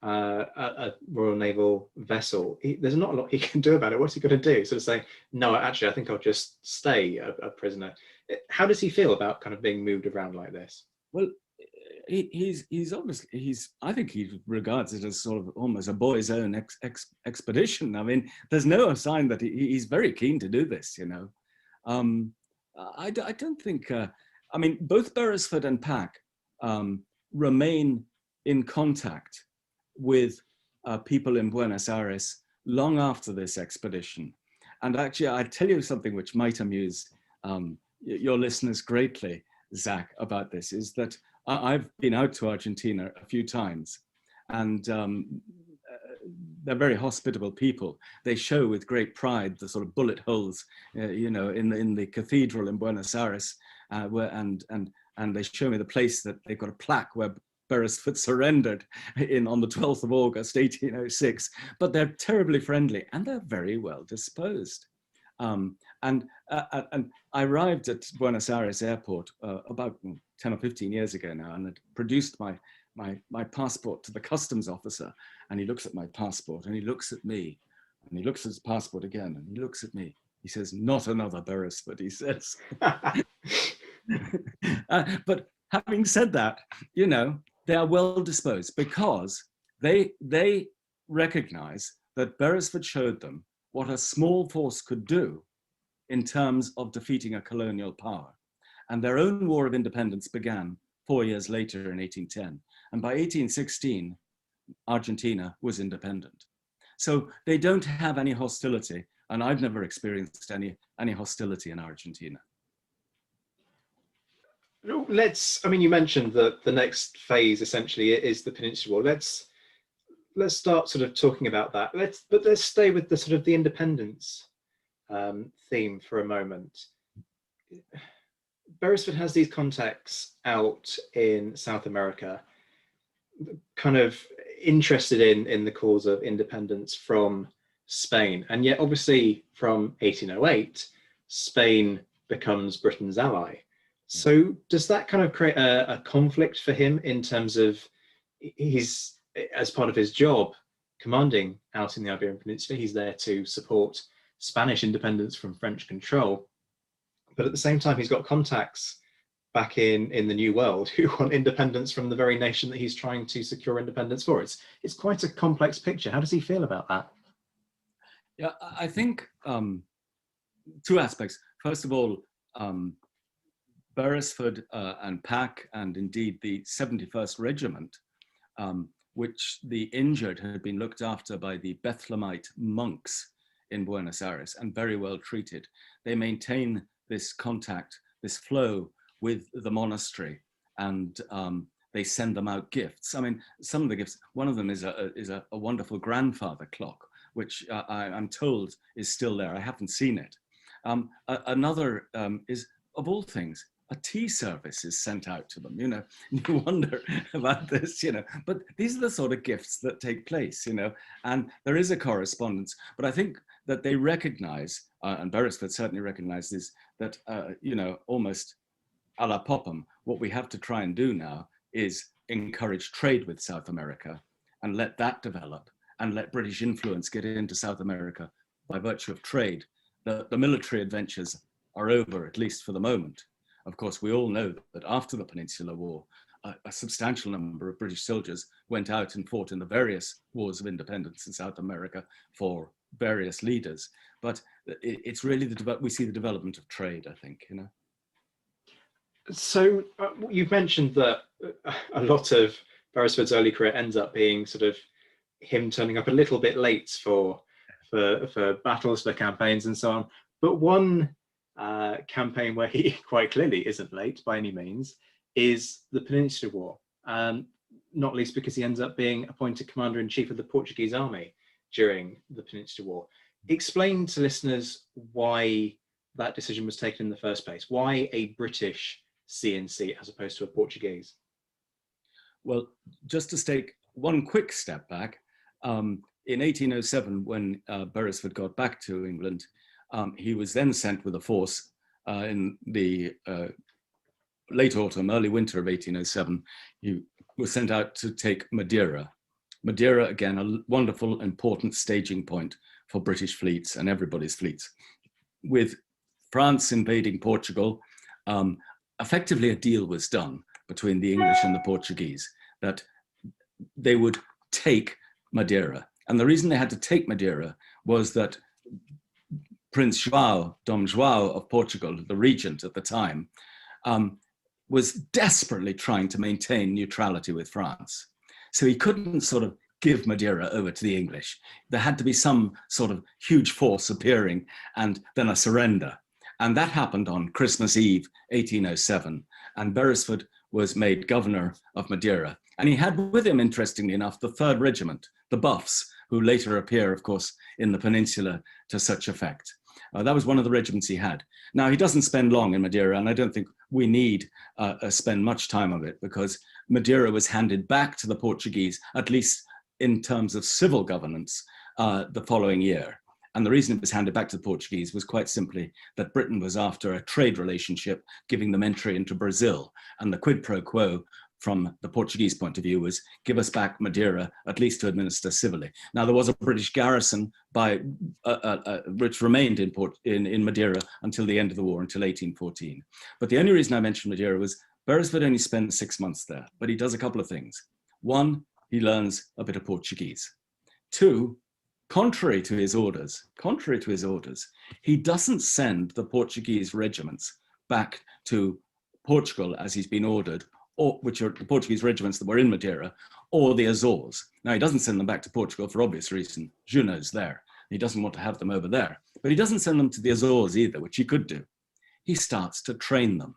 a Royal Naval vessel, there's not a lot he can do about it. What's he going to do? Sort of say, no, actually, I think I'll just stay a prisoner. How does he feel about kind of being moved around like this? Well, he's obviously, I think he regards it as sort of almost a boy's own expedition. I mean, there's no sign that he's very keen to do this, you know. I don't think, I mean, both Beresford and Pack remain in contact with people in Buenos Aires long after this expedition. And actually, I tell you something which might amuse your listeners greatly, Zach, about this, is that I've been out to Argentina a few times, and they're very hospitable people. They show with great pride the sort of bullet holes, you know, in the cathedral in Buenos Aires, and they show me the place that they've got a plaque where Beresford surrendered on the 12th of August, 1806. But they're terribly friendly, and they're very well disposed. And I arrived at Buenos Aires airport about 10 or 15 years ago now, and had produced my passport to the customs officer, and he looks at my passport and he looks at me, and he looks at his passport again, and he looks at me. He says, not another Beresford, he says. But having said that, you know, they are well disposed, because they recognize that Beresford showed them what a small force could do in terms of defeating a colonial power. And their own War of Independence began 4 years later in 1810. And by 1816, Argentina was independent. So they don't have any hostility, and I've never experienced any hostility in Argentina. I mean, you mentioned that the next phase essentially is the Peninsula War. Let's start sort of talking about that. Let's stay with the sort of the independence theme for a moment. Beresford has these contacts out in South America, kind of interested in the cause of independence from Spain, and yet obviously from 1808, Spain becomes Britain's ally. So does that kind of create a conflict for him in terms of he's, as part of his job, commanding out in the Iberian Peninsula, he's there to support Spanish independence from French control, but at the same time he's got contacts back in the New World who want independence from the very nation that he's trying to secure independence for. It's quite a complex picture. How does he feel about that? Yeah, I think two aspects. First of all, Beresford and Pack, and indeed the 71st Regiment, which the injured had been looked after by the Bethlehemite monks in Buenos Aires and very well treated. They maintain this contact, this flow with the monastery, and they send them out gifts. I mean, some of the gifts, one of them is a wonderful grandfather clock, which I'm told is still there. I haven't seen it. Another is, of all things, a tea service is sent out to them, you know. You wonder about this, you know, but these are the sort of gifts that take place, you know, and there is a correspondence. But I think that they recognize, and Beresford certainly recognizes that, you know, almost a la Popham, what we have to try and do now is encourage trade with South America and let that develop and let British influence get into South America by virtue of trade. The military adventures are over, at least for the moment. Of course, we all know that after the Peninsula War, a substantial number of British soldiers went out and fought in the various wars of independence in South America for various leaders. But it's really we see the development of trade, I think, you know. So you've mentioned that a lot of Beresford's early career ends up being sort of him turning up a little bit late for battles, for campaigns and so on. But one campaign where he quite clearly isn't late by any means is the Peninsula War, not least because he ends up being appointed commander-in-chief of the Portuguese army during the Peninsula War. Explain to listeners why that decision was taken in the first place. Why a British CNC as opposed to a Portuguese? Well, just to take one quick step back, in 1807, when Beresford got back to England, he was then sent with a force in the late autumn, early winter of 1807. He was sent out to take Madeira. Madeira, again, a wonderful, important staging point for British fleets and everybody's fleets. With France invading Portugal, effectively a deal was done between the English and the Portuguese that they would take Madeira. And the reason they had to take Madeira was that Prince João, Dom João of Portugal, the regent at the time, was desperately trying to maintain neutrality with France. So he couldn't sort of give Madeira over to the English. There had to be some sort of huge force appearing and then a surrender. And that happened on Christmas Eve, 1807. And Beresford was made governor of Madeira. And he had with him, interestingly enough, the 3rd Regiment, the Buffs, who later appear, of course, in the peninsula to such effect. That was one of the regiments he had. Now, he doesn't spend long in Madeira, and I don't think we need spend much time of it, because Madeira was handed back to the Portuguese, at least in terms of civil governance, the following year. And the reason it was handed back to the Portuguese was quite simply that Britain was after a trade relationship, giving them entry into Brazil. And the quid pro quo from the Portuguese point of view was give us back Madeira, at least to administer civilly. Now, there was a British garrison which remained in Madeira until the end of the war, until 1814. But the only reason I mentioned Madeira was Beresford only spent 6 months there, but he does a couple of things. One, he learns a bit of Portuguese. Two, contrary to his orders, he doesn't send the Portuguese regiments back to Portugal as he's been ordered, or which are the Portuguese regiments that were in Madeira, or the Azores. Now, he doesn't send them back to Portugal for obvious reason. Junot's there. He doesn't want to have them over there. But he doesn't send them to the Azores either, which he could do. He starts to train them.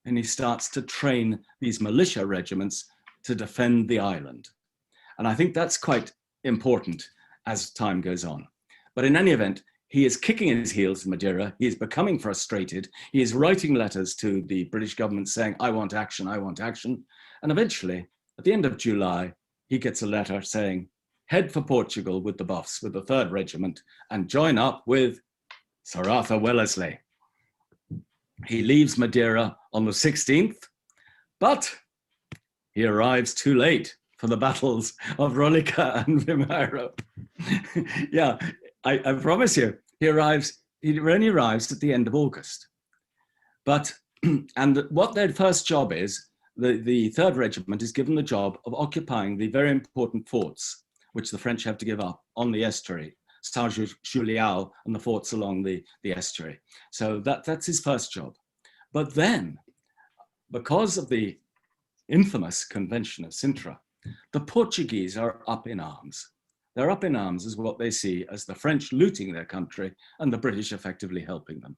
and he starts to train these militia regiments to defend the island. And I think that's quite important as time goes on. But in any event, he is kicking his heels in Madeira. He is becoming frustrated. He is writing letters to the British government saying, I want action, I want action. And eventually, at the end of July, he gets a letter saying, head for Portugal with the Buffs, with the 3rd Regiment, and join up with Sir Arthur Wellesley. He leaves Madeira on the 16th, but he arrives too late for the battles of Roliça and Vimeiro. Yeah, I promise you, he only arrives at the end of August. But, and what their first job is, the 3rd Regiment is given the job of occupying the very important forts, which the French have to give up on the estuary, São-Julião and the forts along the estuary. So that's his first job. But then, because of the infamous Convention of Sintra, the Portuguese are up in arms. They're up in arms as what they see as the French looting their country and the British effectively helping them.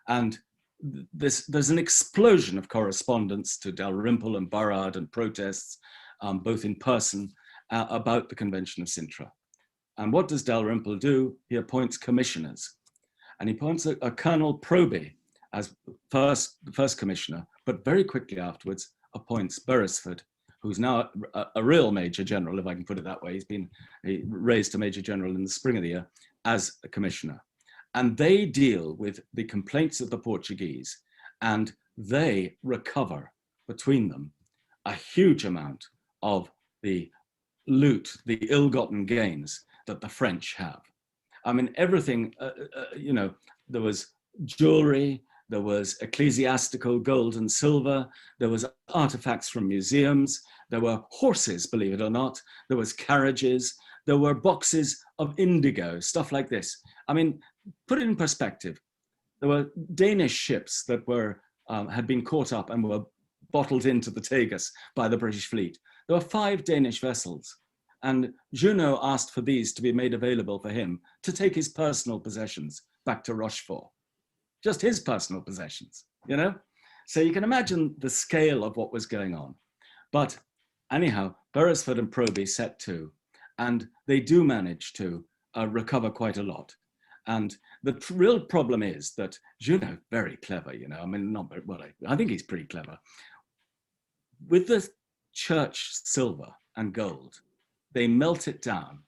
And there's an explosion of correspondence to Dalrymple and Burrard and protests, both in person, about the Convention of Sintra. And what does Dalrymple do? He appoints commissioners. And he appoints a Colonel Proby as the first commissioner, but very quickly afterwards appoints Beresford, who's now a real Major General, if I can put it that way. He's been raised to Major General in the spring of the year as a commissioner. And they deal with the complaints of the Portuguese, and they recover between them a huge amount of the loot, the ill-gotten gains that the French have. I mean, everything, you know, there was jewelry, there was ecclesiastical gold and silver, there was artifacts from museums, there were horses, believe it or not, there was carriages, there were boxes of indigo, stuff like this. I mean, put it in perspective. There were Danish ships that were had been caught up and were bottled into the Tagus by the British fleet. There were 5 Danish vessels, and Junot asked for these to be made available for him to take his personal possessions back to Rochefort. Just his personal possessions, you know? So you can imagine the scale of what was going on. But anyhow, Beresford and Proby set to, and they do manage to recover quite a lot. And the real problem is that Junot, very clever, you know, I mean, not very, well, I think he's pretty clever. With the church silver and gold, they melt it down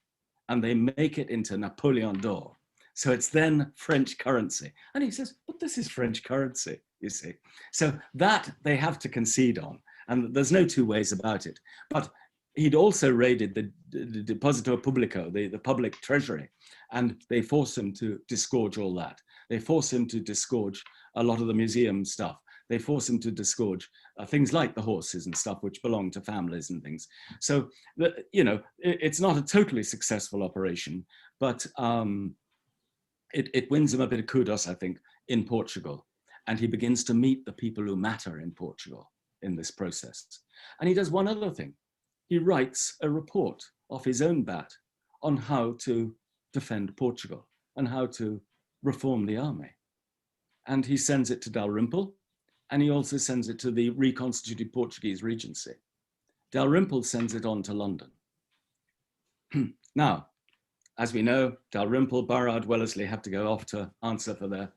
and they make it into Napoleon d'Or. So it's then French currency. And he says, but this is French currency, you see. So that they have to concede on. And there's no two ways about it. But he'd also raided the Depositor Publico, the public treasury, and they force him to disgorge all that. They force him to disgorge a lot of the museum stuff. They force him to disgorge things like the horses and stuff, which belong to families and things. So, you know, it's not a totally successful operation, but it wins him a bit of kudos, I think, in Portugal. And he begins to meet the people who matter in Portugal in this process. And he does one other thing. He writes a report off his own bat on how to defend Portugal and how to reform the army. And he sends it to Dalrymple, and he also sends it to the reconstituted Portuguese Regency. Dalrymple sends it on to London. Now, as we know, Dalrymple, Burrard, Wellesley have to go off to answer for their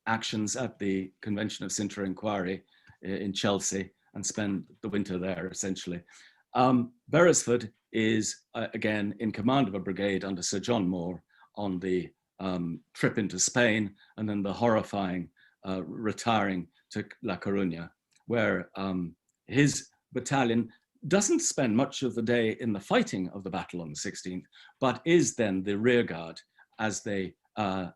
actions at the Convention of Sintra Inquiry in Chelsea and spend the winter there, essentially. Beresford is, again, in command of a brigade under Sir John Moore on the trip into Spain, and then the horrifying retiring to La Coruña, where his battalion doesn't spend much of the day in the fighting of the battle on the 16th, but is then the rear guard as they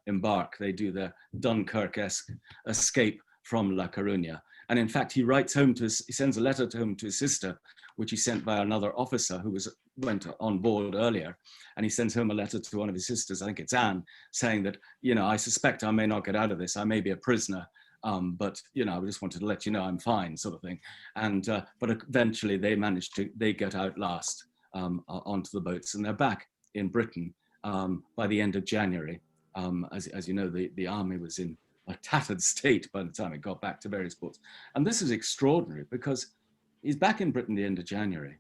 embark. They do their Dunkirk-esque escape from La Coruña. And in fact, he writes home to, he sends a letter to home to his sister, which he sent by another officer who went on board earlier. And he sends home a letter to one of his sisters, I think it's Anne, saying that, you know, I suspect I may not get out of this. I may be a prisoner, but, you know, I just wanted to let you know I'm fine, sort of thing. And, but eventually they get out last onto the boats, and they're back in Britain by the end of January. As you know, the army was in a tattered state by the time it got back to various ports. And this is extraordinary because he's back in Britain the end of January.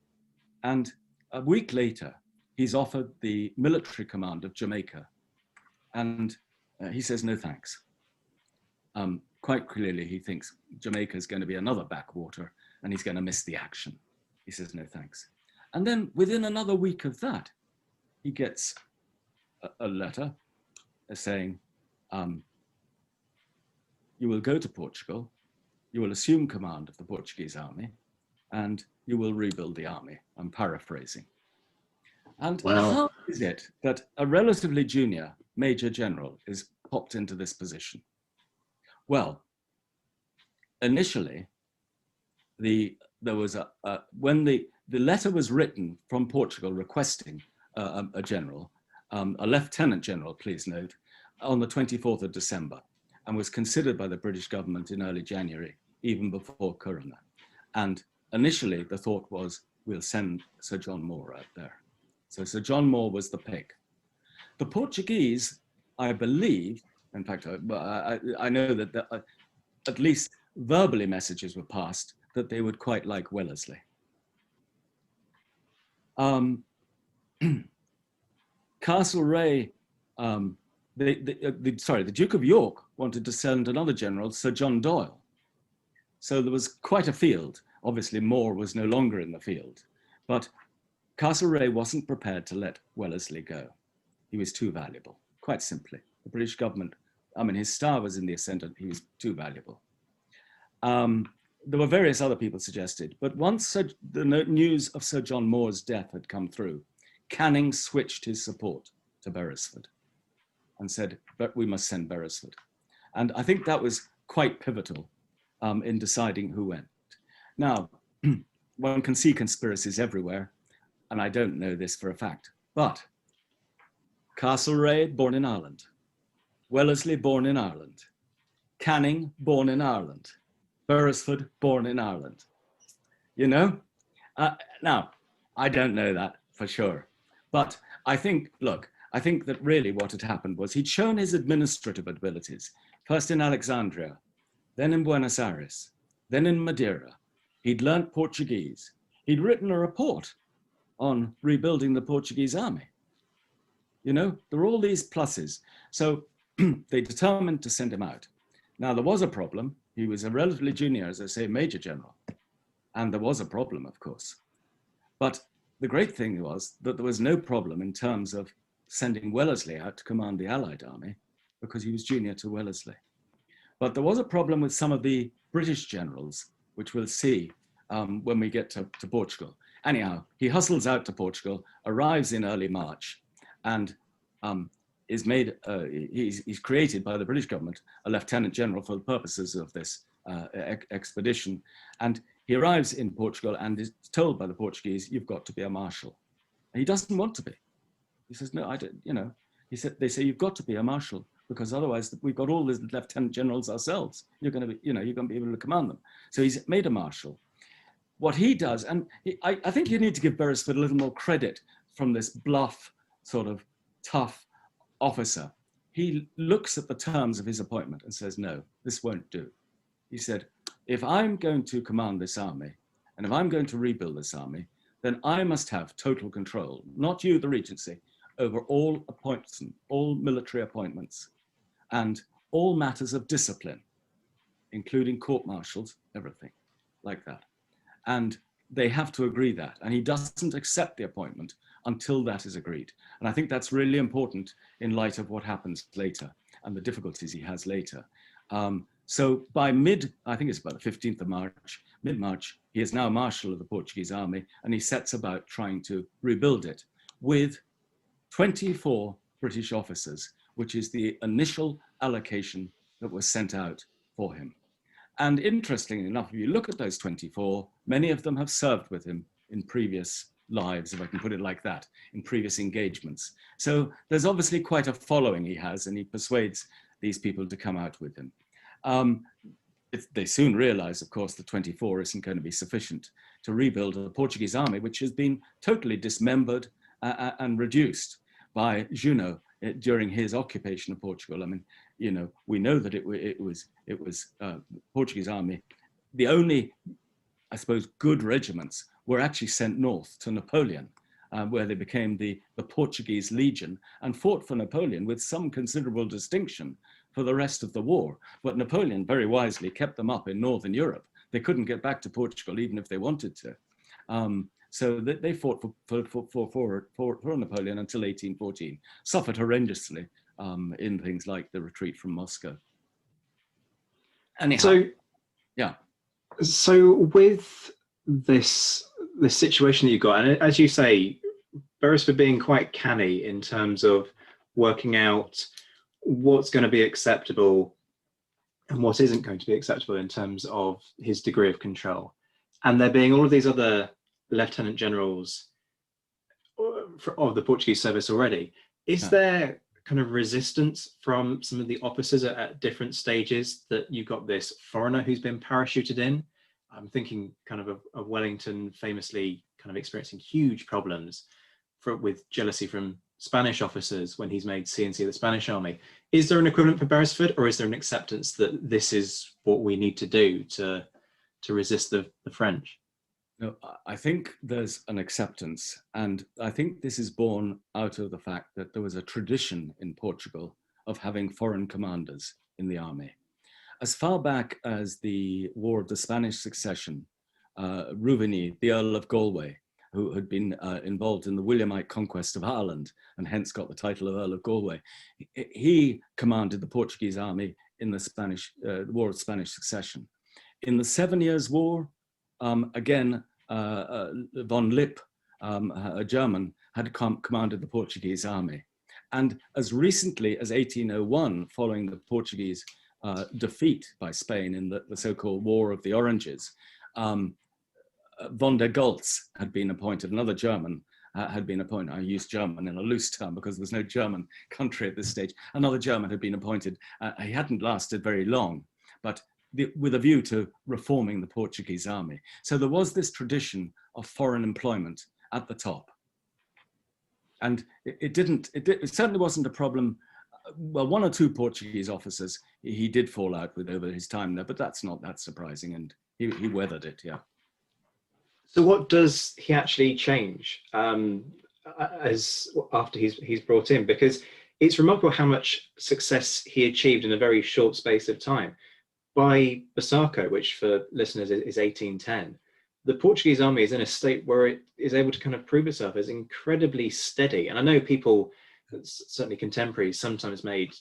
And a week later, he's offered the military command of Jamaica. And he says, no, thanks. Quite clearly, he thinks Jamaica is going to be another backwater and he's going to miss the action. He says, no, thanks. And then within another week of that, he gets a letter saying, you will go to Portugal, you will assume command of the Portuguese army, and you will rebuild the army. I'm paraphrasing. And Wow. How is it that a relatively junior major general is popped into this position? Well, initially, there was when the letter was written from Portugal requesting a general, a lieutenant general, please note, on the 24th of December, and was considered by the British government in early January, even before Corona. And initially, the thought was, we'll send Sir John Moore out there. So Sir John Moore was the pick. The Portuguese, I believe, in fact, I know that at least verbally messages were passed that they would quite like Wellesley. Castlereagh, the Duke of York wanted to send another general, Sir John Doyle. So there was quite a field. Obviously, Moore was no longer in the field, but Castlereagh wasn't prepared to let Wellesley go. He was too valuable, quite simply. The British government, I mean, his star was in the ascendant, he was too valuable. There were various other people suggested, but once the news of Sir John Moore's death had come through, Canning switched his support to Beresford and said, but we must send Beresford. And I think that was quite pivotal in deciding who went. Now, one can see conspiracies everywhere, and I don't know this for a fact, but Castlereagh, born in Ireland, Wellesley, born in Ireland, Canning, born in Ireland, Beresford, born in Ireland. You know? Now, I don't know that for sure, but I think, look, I think that really what had happened was he'd shown his administrative abilities, first in Alexandria, then in Buenos Aires, then in Madeira. He'd learnt Portuguese. He'd written a report on rebuilding the Portuguese army. You know, there were all these pluses. So they determined to send him out. Now, there was a problem. He was a relatively junior, as I say, major general. And there was a problem, of course. But the great thing was that there was no problem in terms of sending Wellesley out to command the Allied army because he was junior to Wellesley. But there was a problem with some of the British generals, which we'll see when we get to Portugal. Anyhow, he hustles out to Portugal, arrives in early March, and is made, he's created by the British government a lieutenant general for the purposes of this expedition. And he arrives in Portugal and is told by the Portuguese, you've got to be a marshal. And he doesn't want to be. He says, no, I don't, you know, they say, you've got to be a marshal because otherwise we've got all these lieutenant generals ourselves. You're going to be, you know, you're going to be able to command them. So he's made a marshal. What he does, and I think you need to give Beresford a little more credit from this bluff, sort of tough officer. He looks at the terms of his appointment and says, no, this won't do. He said, if I'm going to command this army, and if I'm going to rebuild this army, then I must have total control, not you, the Regency, over all appointments, all military appointments, and all matters of discipline, including court-martials, everything like that. And they have to agree that. And he doesn't accept the appointment until that is agreed. And I think that's really important in light of what happens later and the difficulties he has later. So by I think it's about the 15th of March, mid-March, he is now Marshal of the Portuguese army, and he sets about trying to rebuild it with 24 British officers, which is the initial allocation that was sent out for him. And interestingly enough, if you look at those 24, many of them have served with him in previous lives, if I can put it like that, in previous engagements. So there's obviously quite a following he has, and he persuades these people to come out with him. They soon realize, of course, that 24 isn't going to be sufficient to rebuild a Portuguese army, which has been totally dismembered and reduced by Junot during his occupation of Portugal. I mean, we know that it was the Portuguese army. The only, I suppose, good regiments were actually sent north to Napoleon, where they became the Portuguese Legion and fought for Napoleon with some considerable distinction for the rest of the war. But Napoleon very wisely kept them up in Northern Europe. They couldn't get back to Portugal even if they wanted to. So they fought for Napoleon until 1814, suffered horrendously in things like the retreat from Moscow. Anyhow, So with this situation that you've got, and as you say, Beresford being quite canny in terms of working out what's going to be acceptable and what isn't going to be acceptable in terms of his degree of control, and there being all of these other lieutenant generals of the Portuguese service already, is there kind of resistance from some of the officers at different stages that you've got this foreigner who's been parachuted in? I'm thinking kind of Wellington famously kind of experiencing huge problems with jealousy from Spanish officers when he's made C&C of the Spanish army. Is there an equivalent for Beresford, or is there an acceptance that this is what we need to do to resist the French? No, I think there's an acceptance, and I think this is born out of the fact that there was a tradition in Portugal of having foreign commanders in the army. As far back as the War of the Spanish Succession, Ruvigny, the Earl of Galway, who had been involved in the Williamite conquest of Ireland and hence got the title of Earl of Galway, he commanded the Portuguese army in the War of Spanish Succession. In the 7 Years' War, again, von Lipp, a German, had commanded the Portuguese army. And as recently as 1801, following the Portuguese defeat by Spain in the so-called War of the Oranges, von der Goltz had been appointed, another German had been appointed. I use German in a loose term because there's no German country at this stage. Another German had been appointed. He hadn't lasted very long, but with a view to reforming the Portuguese army. So there was this tradition of foreign employment at the top. And it certainly wasn't a problem. Well, one or two Portuguese officers he did fall out with over his time there, but that's not that surprising, and he weathered it, yeah. So what does he actually change as after he's brought in? Because it's remarkable how much success he achieved in a very short space of time. By Basarco, which for listeners is 1810, the Portuguese army is in a state where it is able to kind of prove itself as incredibly steady. And I know people, certainly contemporaries, sometimes made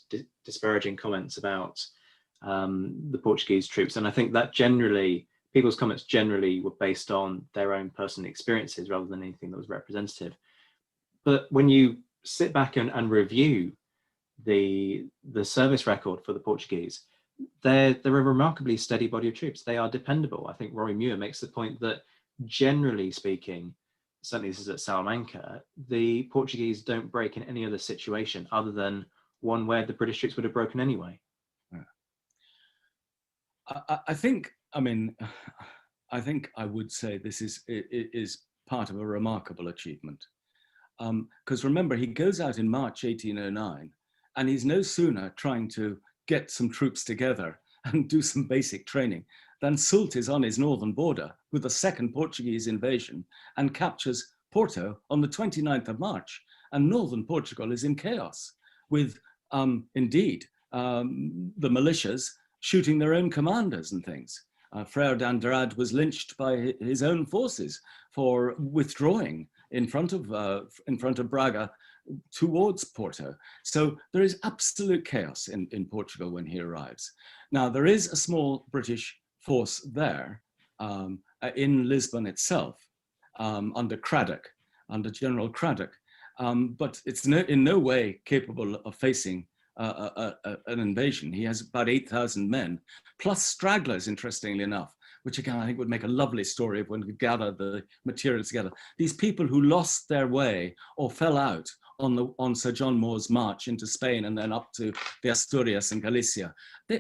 disparaging comments about the Portuguese troops. And I think that generally, people's comments generally were based on their own personal experiences rather than anything that was representative. But when you sit back and review the service record for the Portuguese, they're a remarkably steady body of troops. They are dependable. I think Roy Muir makes the point that generally speaking, certainly this is at Salamanca, the Portuguese don't break in any other situation other than one where the British troops would have broken anyway. I think I would say this is part of a remarkable achievement. Because remember, he goes out in March 1809, and he's no sooner trying to get some troops together and do some basic training than Soult is on his northern border with the second Portuguese invasion and captures Porto on the 29th of March. And northern Portugal is in chaos with, indeed, the militias shooting their own commanders and things. Frere de Andrade was lynched by his own forces for withdrawing in front of Braga towards Porto. So there is absolute chaos in Portugal when he arrives. Now, there is a small British force there in Lisbon itself, under Cradock, under General Cradock, but it's in no way capable of facing an invasion. He has about 8,000 men, plus stragglers, interestingly enough, which again, I think would make a lovely story if one could gather the material together. These people who lost their way or fell out on Sir John Moore's march into Spain and then up to the Asturias and Galicia,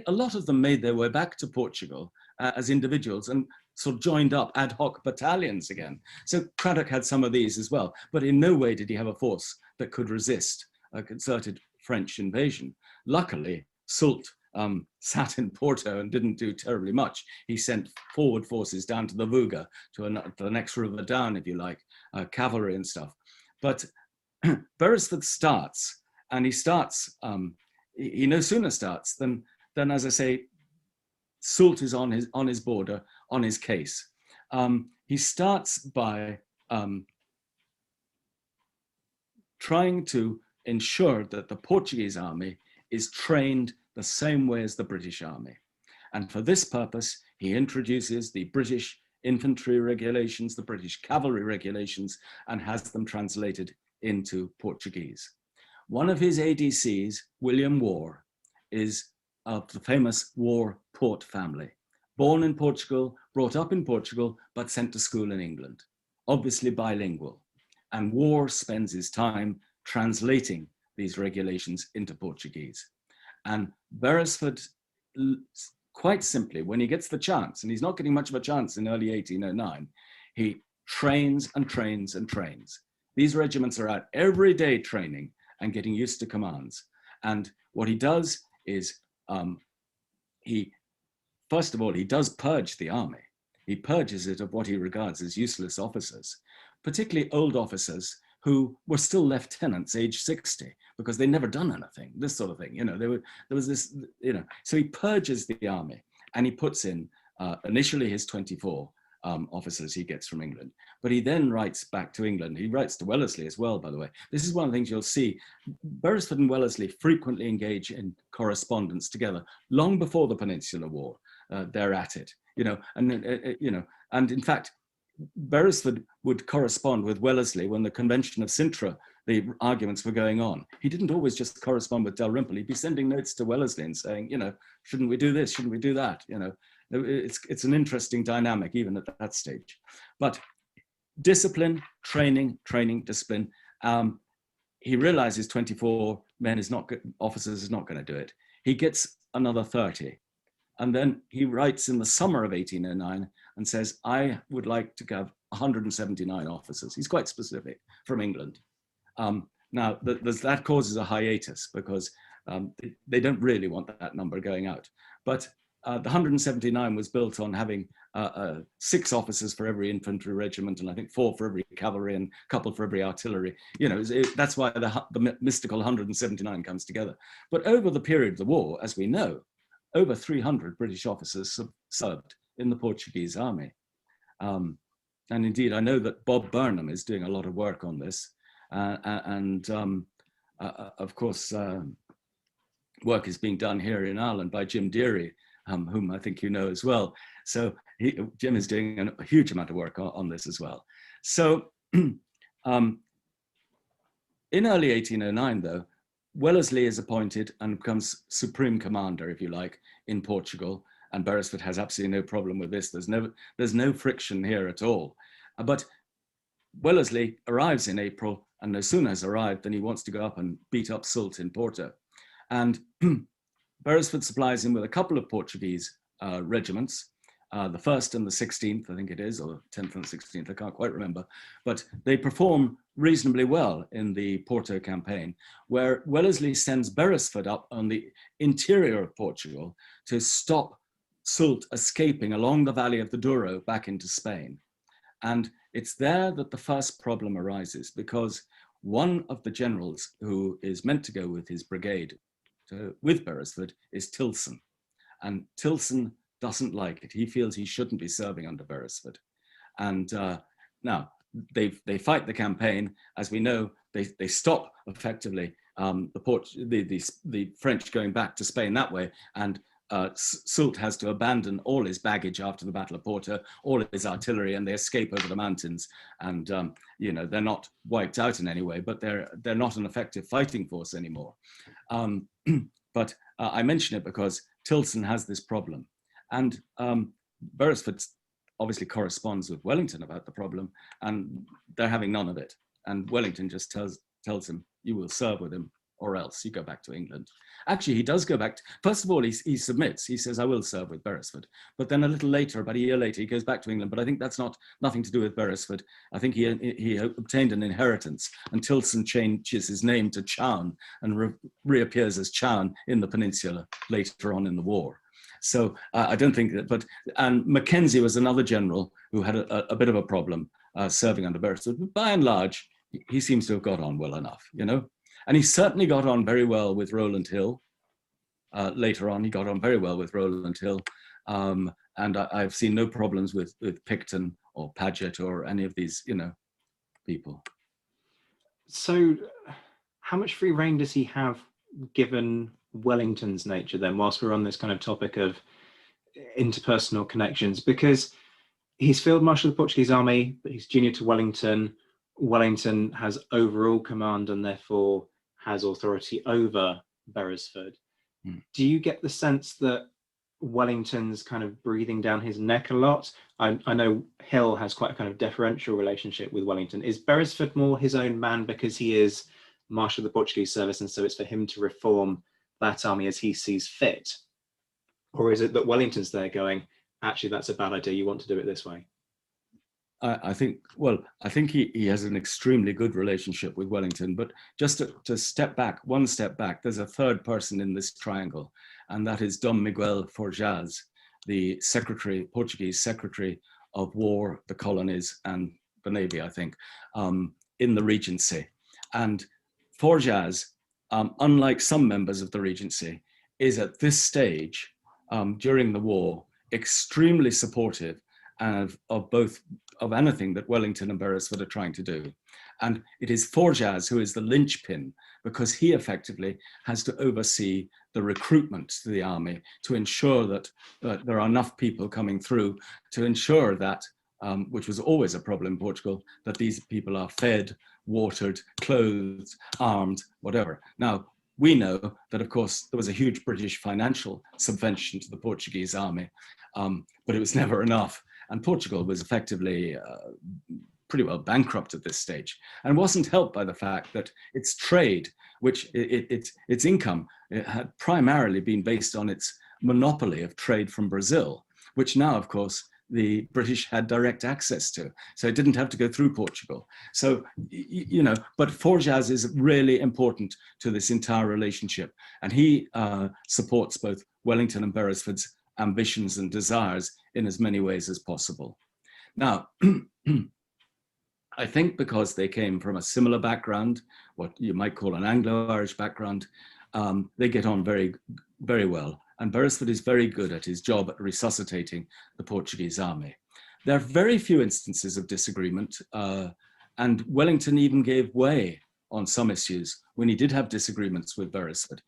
a lot of them made their way back to Portugal as individuals and sort of joined up ad hoc battalions again. So Cradock had some of these as well, but in no way did he have a force that could resist a concerted French invasion. Luckily, Soult sat in Porto and didn't do terribly much. He sent forward forces down to the Vuga, to the next river down, if you like, cavalry and stuff. But Beresford starts, and he starts, he no sooner starts than as I say, Soult is on his border, on his case. He starts by trying to ensure that the Portuguese army is trained the same way as the British army. And for this purpose, he introduces the British infantry regulations, the British cavalry regulations, and has them translated into Portuguese. One of his ADCs, William War, is of the famous War Port family. Born in Portugal, brought up in Portugal, but sent to school in England, obviously bilingual. And War spends his time translating these regulations into Portuguese. And Beresford, quite simply, when he gets the chance, and he's not getting much of a chance in early 1809, he trains and trains and trains. These regiments are out every day training and getting used to commands. And what he does is, first of all, he does purge the army. He purges it of what he regards as useless officers, particularly old officers who were still lieutenants age 60 because they'd never done anything, this sort of thing. You know, there was this, you know, so he purges the army and he puts in initially his 24 officers he gets from England, but he then writes back to England. He writes to Wellesley as well, by the way. This is one of the things you'll see. Beresford and Wellesley frequently engage in correspondence together long before the Peninsula War. They're at it, you know, and in fact, Beresford would correspond with Wellesley when the Convention of Sintra, the arguments were going on. He didn't always just correspond with Dalrymple. He'd be sending notes to Wellesley and saying, you know, shouldn't we do this? Shouldn't we do that? You know, it's an interesting dynamic even at that stage. But discipline, training, discipline. He realizes 24 men officers is not going to do it. He gets another 30. And then he writes in the summer of 1809 and says, I would like to have 179 officers. He's quite specific, from England. Now, that causes a hiatus because they don't really want that number going out. But the 179 was built on having 6 officers for every infantry regiment, and I think 4 for every cavalry and a couple for every artillery. You know, that's why the mystical 179 comes together. But over the period of the war, as we know, over 300 British officers served in the Portuguese army. And indeed, I know that Bob Burnham is doing a lot of work on this. Of course, work is being done here in Ireland by Jim Deary, whom I think you know as well. So Jim is doing a huge amount of work on this as well. So in early 1809, though, Wellesley is appointed and becomes supreme commander, if you like, in Portugal. And Beresford has absolutely no problem with this. There's no friction here at all. But Wellesley arrives in April, and no sooner has arrived than he wants to go up and beat up Soult in Porto. And Beresford supplies him with a couple of Portuguese regiments, the 1st and the 16th, I think it is, or the 10th and 16th, I can't quite remember. But they perform reasonably well in the Porto campaign, where Wellesley sends Beresford up on the interior of Portugal to stop Soult escaping along the valley of the Douro back into Spain. And it's there that the first problem arises, because one of the generals who is meant to go with his brigade with Beresford is Tilson. And Tilson doesn't like it. He feels he shouldn't be serving under Beresford. And now they fight the campaign. As we know, they stop effectively the French going back to Spain that way. And Soult has to abandon all his baggage after the Battle of Porto, all his artillery, and they escape over the mountains. And you know, they're not wiped out in any way, but they're not an effective fighting force anymore. But I mention it because Tilson has this problem, and Beresford obviously corresponds with Wellington about the problem, and they're having none of it. And Wellington just tells him, "You will serve with him or else you go back to England. Actually, he does go back. First of all, he submits. He says, I will serve with Beresford. But then a little later, about a year later, he goes back to England. But I think that's nothing to do with Beresford. I think he obtained an inheritance, and Tilson changes his name to Chown and reappears as Chown in the Peninsula later on in the war. So I don't think that, and Mackenzie was another general who had a bit of a problem serving under Beresford. But by and large, he seems to have got on well enough, you know? And he certainly got on very well with Rowland Hill. Later on, he got on very well with Rowland Hill. And I've seen no problems with Pigton or Paget or any of these, you know, people. So how much free rein does he have given Wellington's nature then, whilst we're on this kind of topic of interpersonal connections? Because he's Field Marshal of the Portuguese Army, but he's junior to Wellington. Wellington has overall command and therefore has authority over Beresford. Do you get the sense that Wellington's kind of breathing down his neck a lot? I know Hill has quite a kind of deferential relationship with Wellington. Is Beresford more his own man because he is Marshal of the Portuguese service, and so it's for him to reform that army as he sees fit? Or is it that Wellington's there going, actually, that's a bad idea, you want to do it this way? I think he has an extremely good relationship with Wellington, but just to step back, one step back, there's a third person in this triangle, and that is Dom Miguel Forjaz, the Portuguese Secretary of War, the Colonies, and the Navy, I think, in the Regency. And Forjaz, unlike some members of the Regency, is at this stage, during the war, extremely supportive of anything that Wellington and Beresford are trying to do. And it is Forjaz who is the linchpin, because he effectively has to oversee the recruitment to the army to ensure that there are enough people coming through to ensure that, which was always a problem in Portugal, that these people are fed, watered, clothed, armed, whatever. Now, we know that, of course, there was a huge British financial subvention to the Portuguese army, but it was never enough. And Portugal was effectively pretty well bankrupt at this stage, and wasn't helped by the fact that its trade, which its income, it had primarily been based on its monopoly of trade from Brazil, which now, of course, the British had direct access to. So it didn't have to go through Portugal. So, you know, but Forjaz is really important to this entire relationship. And he supports both Wellington and Beresford's ambitions and desires in as many ways as possible. Now, I think because they came from a similar background, what you might call an Anglo-Irish background, they get on very, very well. And Beresford is very good at his job at resuscitating the Portuguese army. There are very few instances of disagreement, and Wellington even gave way on some issues when he did have disagreements with Beresford.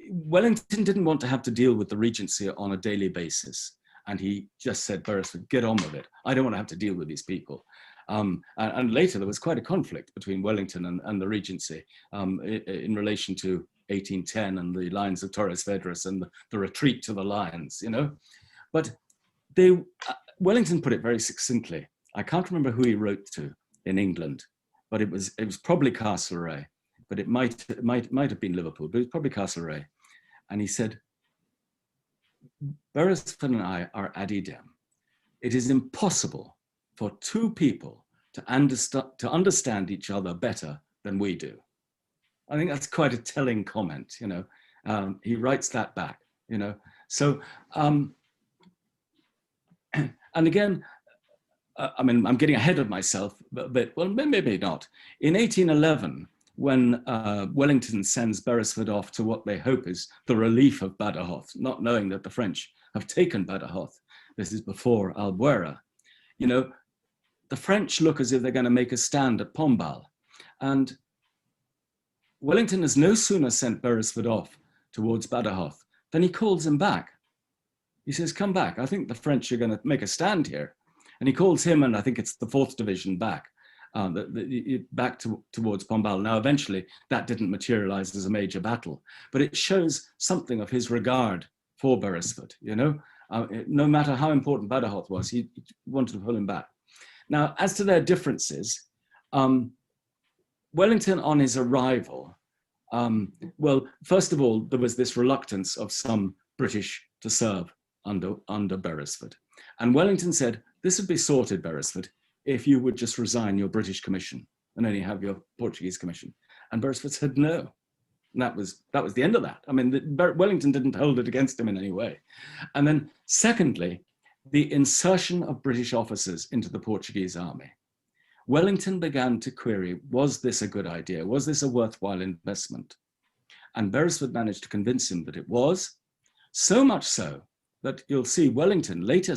Wellington didn't want to have to deal with the Regency on a daily basis. And he just said, Beresford, get on with it. I don't want to have to deal with these people. And later there was quite a conflict between Wellington and the Regency in relation to 1810 and the lines of Torres Vedras and the retreat to the lines, you know. But Wellington put it very succinctly. I can't remember who he wrote to in England, but it was probably Castlereagh, but it might have been Liverpool, but it was probably Castlereagh. And he said, Beresford and I are ad idem. It is impossible for two people to understand each other better than we do. I think that's quite a telling comment, you know. He writes that back, you know. So, and again, I mean, I'm getting ahead of myself, but well, maybe not. In 1811, when Wellington sends Beresford off to what they hope is the relief of Badajoz, not knowing that the French have taken Badajoz. This is before Albuera. You know, the French look as if they're going to make a stand at Pombal. And Wellington has no sooner sent Beresford off towards Badajoz than he calls him back. He says, come back. I think the French are going to make a stand here. And he calls him, and I think it's the 4th Division back. Back towards Pombal. Now, eventually, that didn't materialize as a major battle, but it shows something of his regard for Beresford, you know? No matter how important Badajoz was, he wanted to pull him back. Now, as to their differences, Wellington, on his arrival, Well, first of all, there was this reluctance of some British to serve under Beresford. And Wellington said, this would be sorted, Beresford, if you would just resign your British commission and only have your Portuguese commission. And Beresford said no. And that was the end of that. I mean, Wellington didn't hold it against him in any way. And then secondly, the insertion of British officers into the Portuguese army. Wellington began to query, was this a good idea? Was this a worthwhile investment? And Beresford managed to convince him that it was, so much so that you'll see Wellington later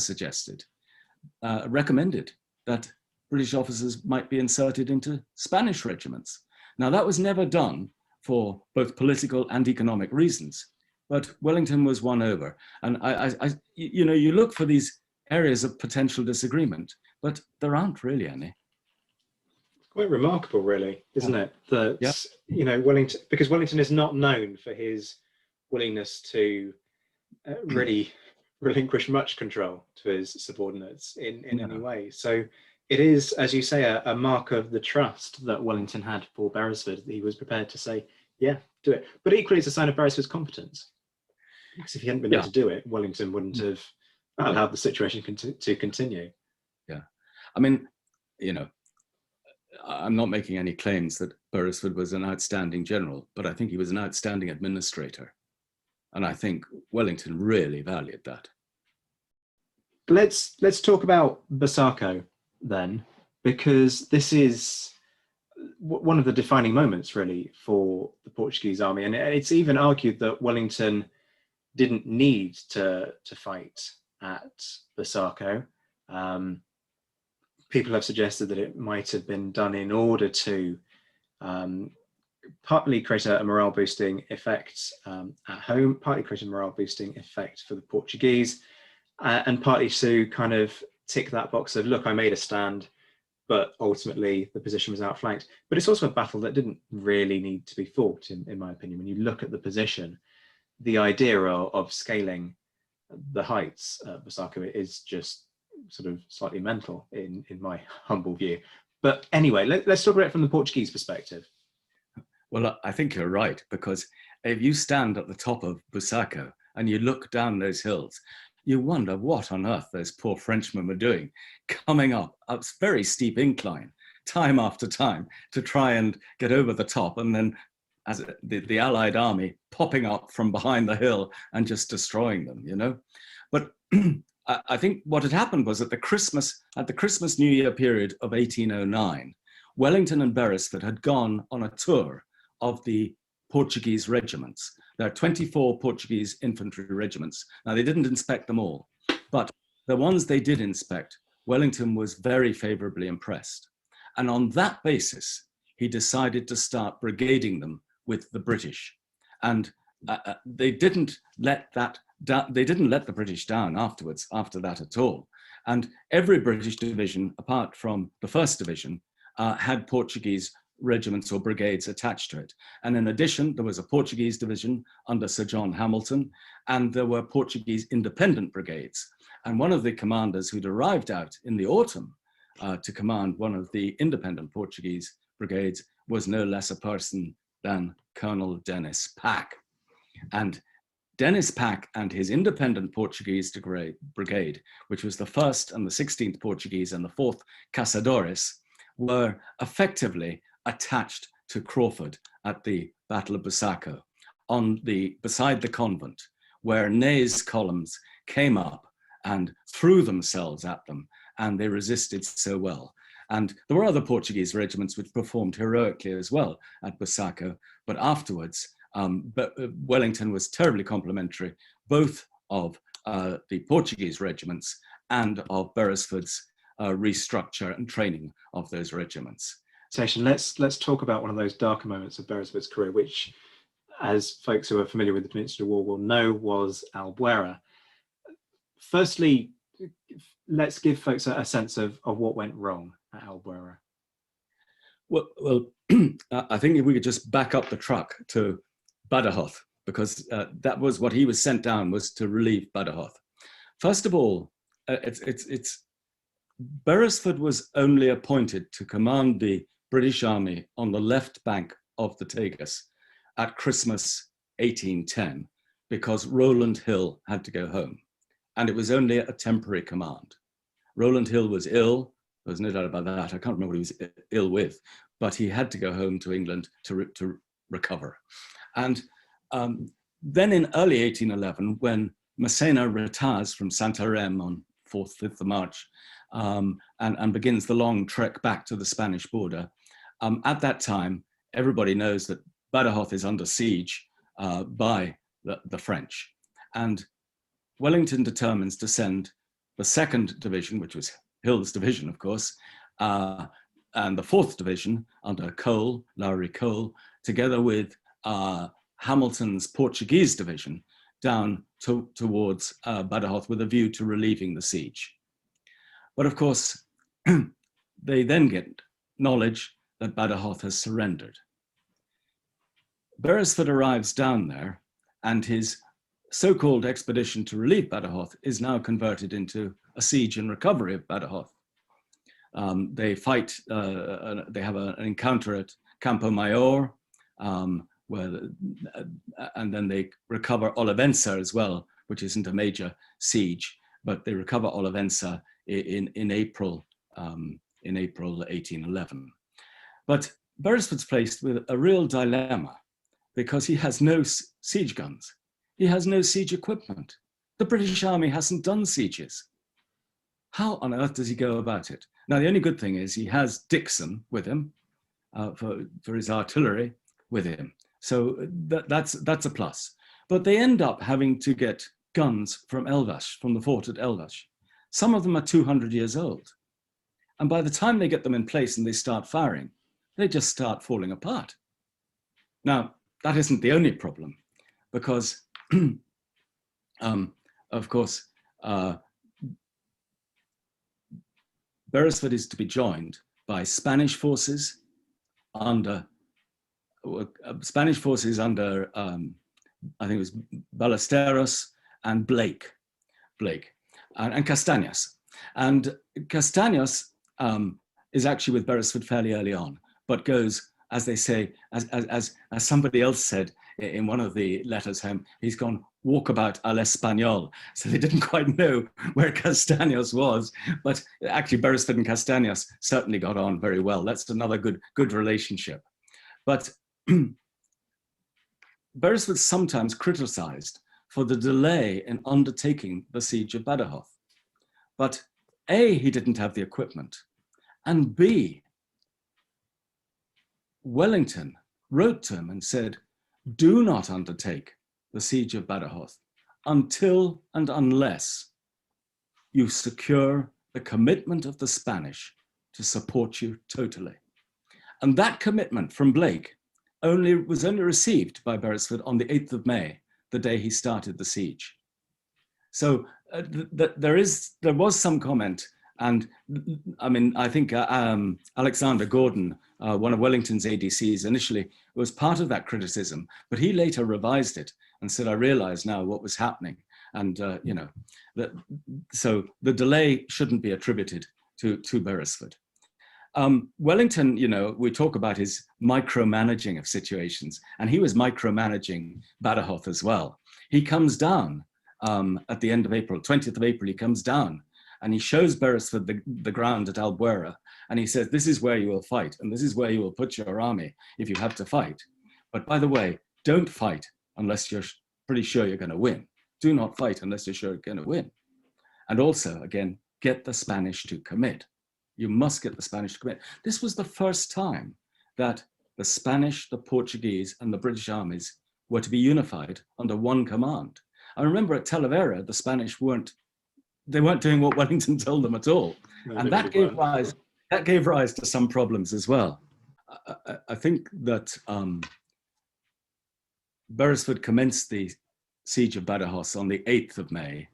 recommended that British officers might be inserted into Spanish regiments. Now that was never done for both political and economic reasons, but Wellington was won over. And you look for these areas of potential disagreement, but there aren't really any. Quite remarkable, really, isn't it? That Wellington, because Wellington is not known for his willingness to really relinquish much control to his subordinates in any way. So it is, as you say, a mark of the trust that Wellington had for Beresford, that he was prepared to say, yeah, do it. But equally, it's a sign of Beresford's competence. Because if he hadn't been able to do it, Wellington wouldn't have allowed the situation to continue. Yeah. I mean, I'm not making any claims that Beresford was an outstanding general, but I think he was an outstanding administrator. And I think Wellington really valued that. Let's talk about Busaco then, because this is one of the defining moments really for the Portuguese army. And it's even argued that Wellington didn't need to fight at Busaco. People have suggested that it might have been done in order to partly create a morale boosting effect at home, partly create a morale boosting effect for the Portuguese, and partly to kind of tick that box of, look, I made a stand, but ultimately the position was outflanked. But it's also a battle that didn't really need to be fought, in my opinion. When you look at the position, the idea of scaling the heights at Busaco is just sort of slightly mental in my humble view. But anyway, let's talk about it from the Portuguese perspective. Well, I think you're right, because if you stand at the top of Busaco and you look down those hills, you wonder what on earth those poor Frenchmen were doing, coming up a very steep incline, time after time, to try and get over the top, and then as the Allied army popping up from behind the hill and just destroying them, But I think what had happened was at the Christmas New Year period of 1809, Wellington and Beresford had gone on a tour of the Portuguese regiments. There are 24 Portuguese infantry regiments. Now, they didn't inspect them all, but the ones they did inspect, Wellington was very favorably impressed. And on that basis, he decided to start brigading them with the British. And they didn't let the British down afterwards, after that at all. And every British division, apart from the 1st Division, had Portuguese regiments or brigades attached to it. And in addition, there was a Portuguese division under Sir John Hamilton, and there were Portuguese independent brigades. And one of the commanders who'd arrived out in the autumn to command one of the independent Portuguese brigades was no less a person than Colonel Dennis Pack. And Dennis Pack and his independent Portuguese brigade, which was the 1st and the 16th Portuguese and the 4th Caçadores, were effectively attached to Crawford at the Battle of Busaco, beside the convent, where Ney's columns came up and threw themselves at them, and they resisted so well. And there were other Portuguese regiments which performed heroically as well at Busaco, but afterwards, Wellington was terribly complimentary, both of the Portuguese regiments and of Beresford's restructure and training of those regiments. Let's talk about one of those darker moments of Beresford's career, which, as folks who are familiar with the Peninsula War will know, was Albuera. Firstly, let's give folks a sense of what went wrong at Albuera. Well, I think if we could just back up the truck to Badajoz, because that was what he was sent down, was to relieve Badajoz. First of all, Beresford was only appointed to command the British army on the left bank of the Tagus. at Christmas 1810 because Rowland Hill had to go home. And it was only a temporary command. Rowland Hill was ill. There's no doubt about that. I can't remember what he was ill with, but he had to go home to England to recover. And then in early 1811, when Massena retires from Santarém on 4th, 5th of March and begins the long trek back to the Spanish border, at that time, everybody knows that Badajoz is under siege by the French. And Wellington determines to send the 2nd Division, which was Hill's division, of course, and the 4th Division under Cole, Lowry Cole, together with Hamilton's Portuguese division down towards Badajoz with a view to relieving the siege. But of course, they then get knowledge that Badajoz has surrendered. Beresford arrives down there, and his so-called expedition to relieve Badajoz is now converted into a siege and recovery of Badajoz. They fight, they have an encounter at Campo Mayor, and then they recover Olivenza as well, which isn't a major siege, but they recover Olivenza in April 1811. But Beresford's faced with a real dilemma because he has no siege guns. He has no siege equipment. The British Army hasn't done sieges. How on earth does he go about it? Now, the only good thing is he has Dixon with him for his artillery with him. So that's a plus. But they end up having to get guns from Elvas, from the fort at Elvas. Some of them are 200 years old. And by the time they get them in place and they start firing, they just start falling apart. Now, that isn't the only problem, because of course, Beresford is to be joined by Spanish forces under I think it was Ballesteros and Blake and Castañas. And Castañas is actually with Beresford fairly early on, but goes, as they say, as somebody else said in one of the letters home, he's gone walkabout al Español. So they didn't quite know where Castañas was, but actually Beresford and Castañas certainly got on very well. That's another good relationship. But Beresford sometimes criticized for the delay in undertaking the siege of Badajoz. But A, he didn't have the equipment, and B, Wellington wrote to him and said, do not undertake the siege of Badajoz until and unless you secure the commitment of the Spanish to support you totally. And that commitment from Blake was only received by Beresford on the 8th of May, the day he started the siege. So there was some comment, and I mean, I think Alexander Gordon, one of Wellington's ADCs, initially was part of that criticism, but he later revised it and said, I realize now what was happening. And, so the delay shouldn't be attributed to Beresford. Wellington, we talk about his micromanaging of situations, and he was micromanaging Badajoz as well. He comes down at the end of April, 20th of April, he comes down and he shows Beresford the ground at Albuera, and he says, this is where you will fight, and this is where you will put your army if you have to fight. But by the way, don't fight unless you're pretty sure you're going to win. Do not fight unless you're sure you're going to win. And also, again, get the Spanish to commit. You must get the Spanish to commit. This was the first time that the Spanish, the Portuguese, and the British armies were to be unified under one command. I remember at Talavera, the Spanish weren't doing what Wellington told them at all. No, and that gave rise to some problems as well. I think that Beresford commenced the siege of Badajoz on the 8th of May,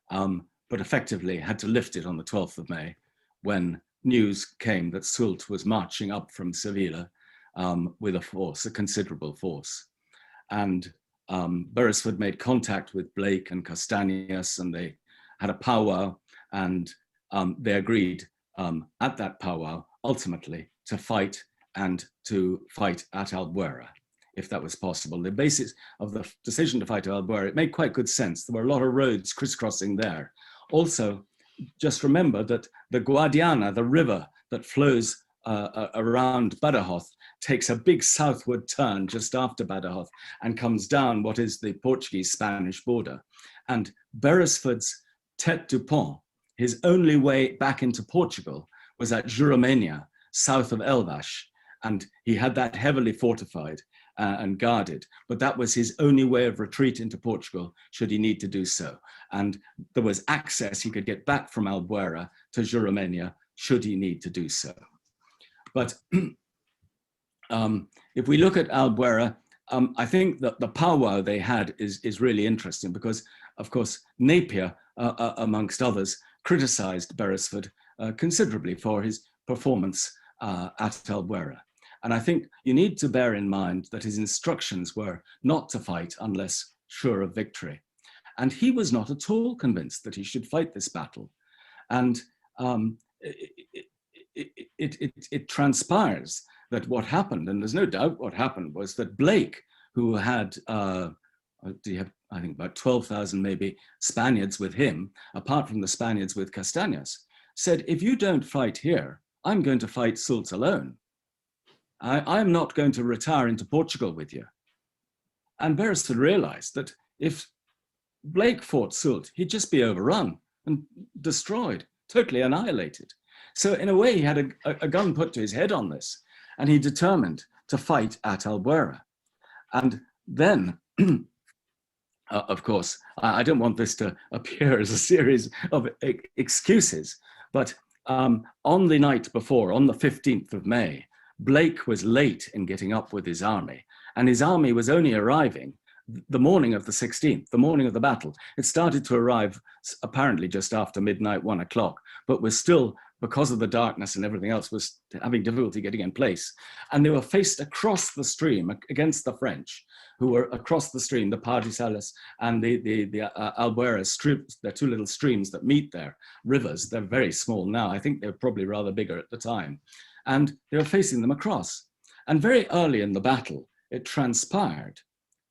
but effectively had to lift it on the 12th of May when news came that Soult was marching up from Sevilla with a considerable force. And Beresford made contact with Blake and Castañas, and they had a powwow, and they agreed at that powwow ultimately to fight at Albuera if that was possible. The basis of the decision to fight Albuera, it made quite good sense. There were a lot of roads crisscrossing there. Also, just remember that the Guadiana, the river that flows around Badajoz, takes a big southward turn just after Badajoz and comes down what is the Portuguese-Spanish border. And Beresford's tête du pont, his only way back into Portugal, was at Juramenia, south of Elvas. And he had that heavily fortified and guarded, but that was his only way of retreat into Portugal, should he need to do so. And there was access, he could get back from Albuera to Juramenia, should he need to do so. But if we look at Albuera, I think that the powwow they had is really interesting because, of course, Napier, amongst others, criticized Beresford considerably for his performance at Albuera. And I think you need to bear in mind that his instructions were not to fight unless sure of victory. And he was not at all convinced that he should fight this battle. And it transpires that what happened, and there's no doubt what happened, was that Blake, who had, I think about 12,000 maybe Spaniards with him, apart from the Spaniards with Castañas, said, if you don't fight here, I'm going to fight Soult alone. I'm not going to retire into Portugal with you. And Beresford realized that if Blake fought Soult, he'd just be overrun and destroyed, totally annihilated. So in a way, he had a gun put to his head on this, and he determined to fight at Albuera. And then, of course, I don't want this to appear as a series of excuses, but on the night before, on the 15th of May, Blake was late in getting up with his army, and his army was only arriving the morning of the 16th, the morning of the battle. It started to arrive apparently just after midnight, 1 o'clock, but was still, because of the darkness and everything else, was having difficulty getting in place. And they were faced across the stream against the French, who were across the stream, the Pardisalas and the Albuera strips. They're two little streams that meet there, rivers. They're very small now. I think they're probably rather bigger at the time. And they were facing them across. And very early in the battle, it transpired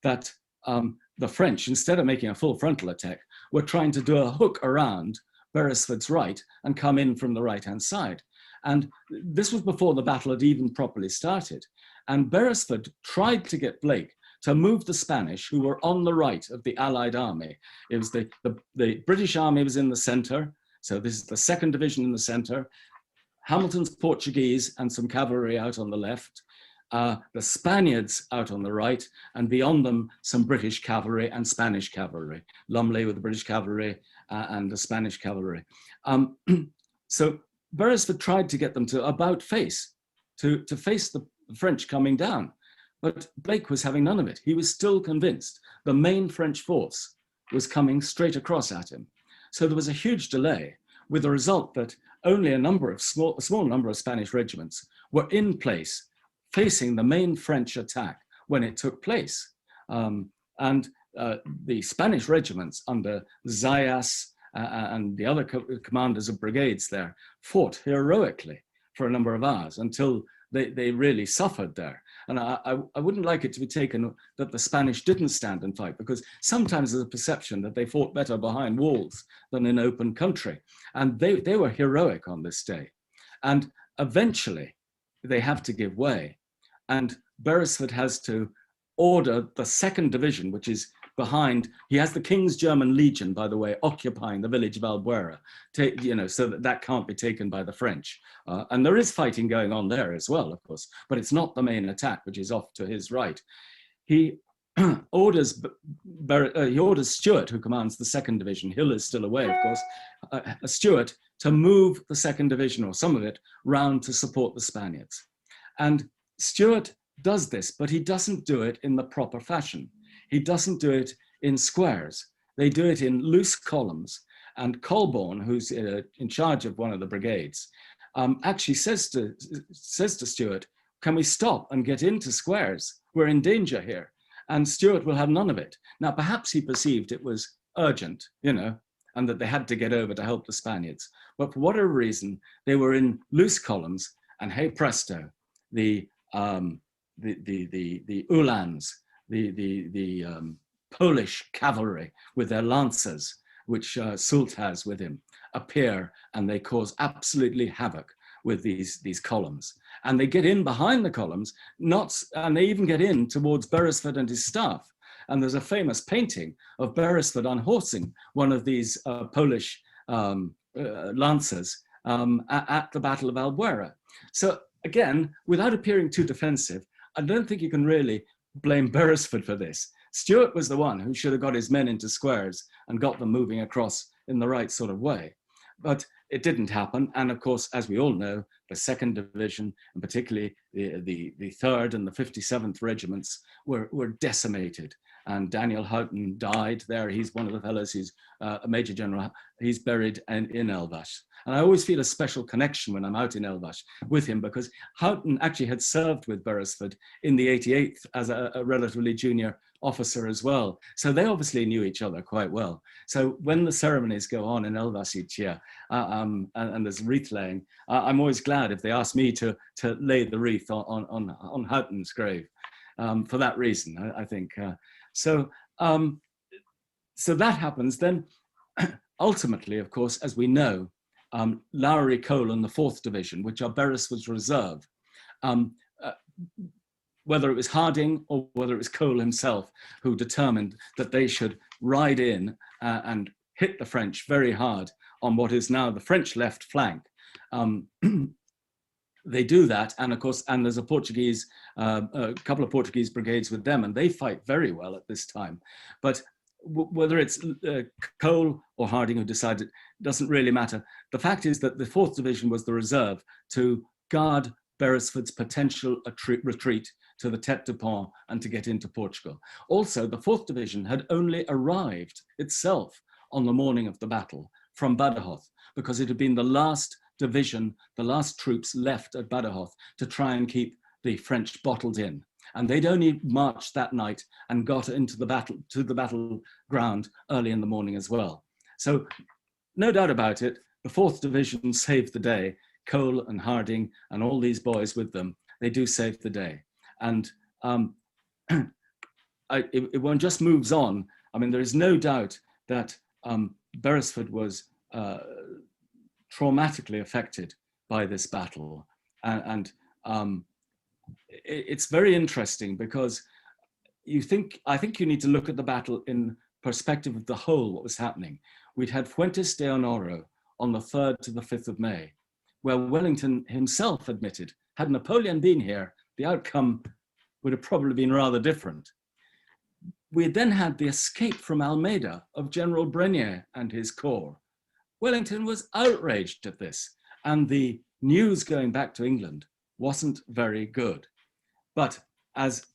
that the French, instead of making a full frontal attack, were trying to do a hook around Beresford's right and come in from the right-hand side. And this was before the battle had even properly started. And Beresford tried to get Blake to move the Spanish, who were on the right of the Allied army. It was the British army was in the center. So this is the 2nd Division in the center. Hamilton's Portuguese and some cavalry out on the left. The Spaniards out on the right, and beyond them, some British cavalry and Spanish cavalry. Lumley with the British cavalry and the Spanish cavalry. So Beresford tried to get them to about face, to face the French coming down, but Blake was having none of it. He was still convinced the main French force was coming straight across at him. So there was a huge delay, with the result that only a small number of Spanish regiments were in place facing the main French attack when it took place. The Spanish regiments under Zayas and the other commanders of brigades there fought heroically for a number of hours until they really suffered there. And I wouldn't like it to be taken that the Spanish didn't stand and fight, because sometimes there's a perception that they fought better behind walls than in open country. And they were heroic on this day. And eventually they have to give way. And Beresford has to order the 2nd Division, which is behind. He has the King's German Legion, by the way, occupying the village of Albuera, so that can't be taken by the French. And there is fighting going on there as well, of course, but it's not the main attack, which is off to his right. He orders Stuart, who commands the 2nd Division, Hill is still away, of course, Stuart, to move the 2nd Division, or some of it, round to support the Spaniards. And Stuart does this, but he doesn't do it in the proper fashion. He doesn't do it in squares. They do it in loose columns. And Colborne, who's in charge of one of the brigades, actually says to Stuart, can we stop and get into squares? We're in danger here. And Stuart will have none of it. Now, perhaps he perceived it was urgent, and that they had to get over to help the Spaniards. But for whatever reason, they were in loose columns, and hey presto, the the Uhlans, the Polish cavalry with their lancers, which Soult has with him, appear, and they cause absolutely havoc with these columns. And they get in behind the columns, and they even get in towards Beresford and his staff. And there's a famous painting of Beresford unhorsing one of these Polish lancers at the Battle of Albuera. So again, without appearing too defensive, I don't think you can really blame Beresford for this. Stuart was the one who should have got his men into squares and got them moving across in the right sort of way. But it didn't happen. And of course, as we all know, the 2nd Division, and particularly the 3rd and the 57th regiments were decimated. And Daniel Houghton died there. He's one of the fellows who's a Major General. He's buried in Elvas. And I always feel a special connection when I'm out in Elvas with him, because Houghton actually had served with Beresford in the 88th as a relatively junior officer as well. So they obviously knew each other quite well. So when the ceremonies go on in Elvas each year, and there's wreath laying, I'm always glad if they ask me to lay the wreath on Houghton's grave, for that reason, I think. So that happens. Then ultimately, of course, as we know, Lowry, Cole and the 4th Division, which are Beresford's reserve, whether it was Harding or whether it was Cole himself who determined that they should ride in and hit the French very hard on what is now the French left flank. They do that, and of course, and there's a couple of Portuguese brigades with them, and they fight very well at this time. But whether it's Cole or Harding who decided, doesn't really matter. The fact is that the 4th Division was the reserve to guard Beresford's potential retreat to the Tete du Pont and to get into Portugal. Also, the 4th Division had only arrived itself on the morning of the battle from Badajoz, because it had been the last division, the last troops left at Badajoz to try and keep the French bottled in. And they'd only marched that night and got into the battleground early in the morning as well. So no doubt about it, the 4th Division saved the day. Cole and Harding and all these boys with them, they do save the day. And one just moves on. I mean, there is no doubt that Beresford was traumatically affected by this battle. And it's very interesting, because I think you need to look at the battle in perspective of the whole, what was happening. We'd had Fuentes de Honoro on the 3rd to the 5th of May, where Wellington himself admitted, had Napoleon been here, the outcome would have probably been rather different. We then had the escape from Almeida of General Brenier and his corps. Wellington was outraged at this, and the news going back to England wasn't very good. But as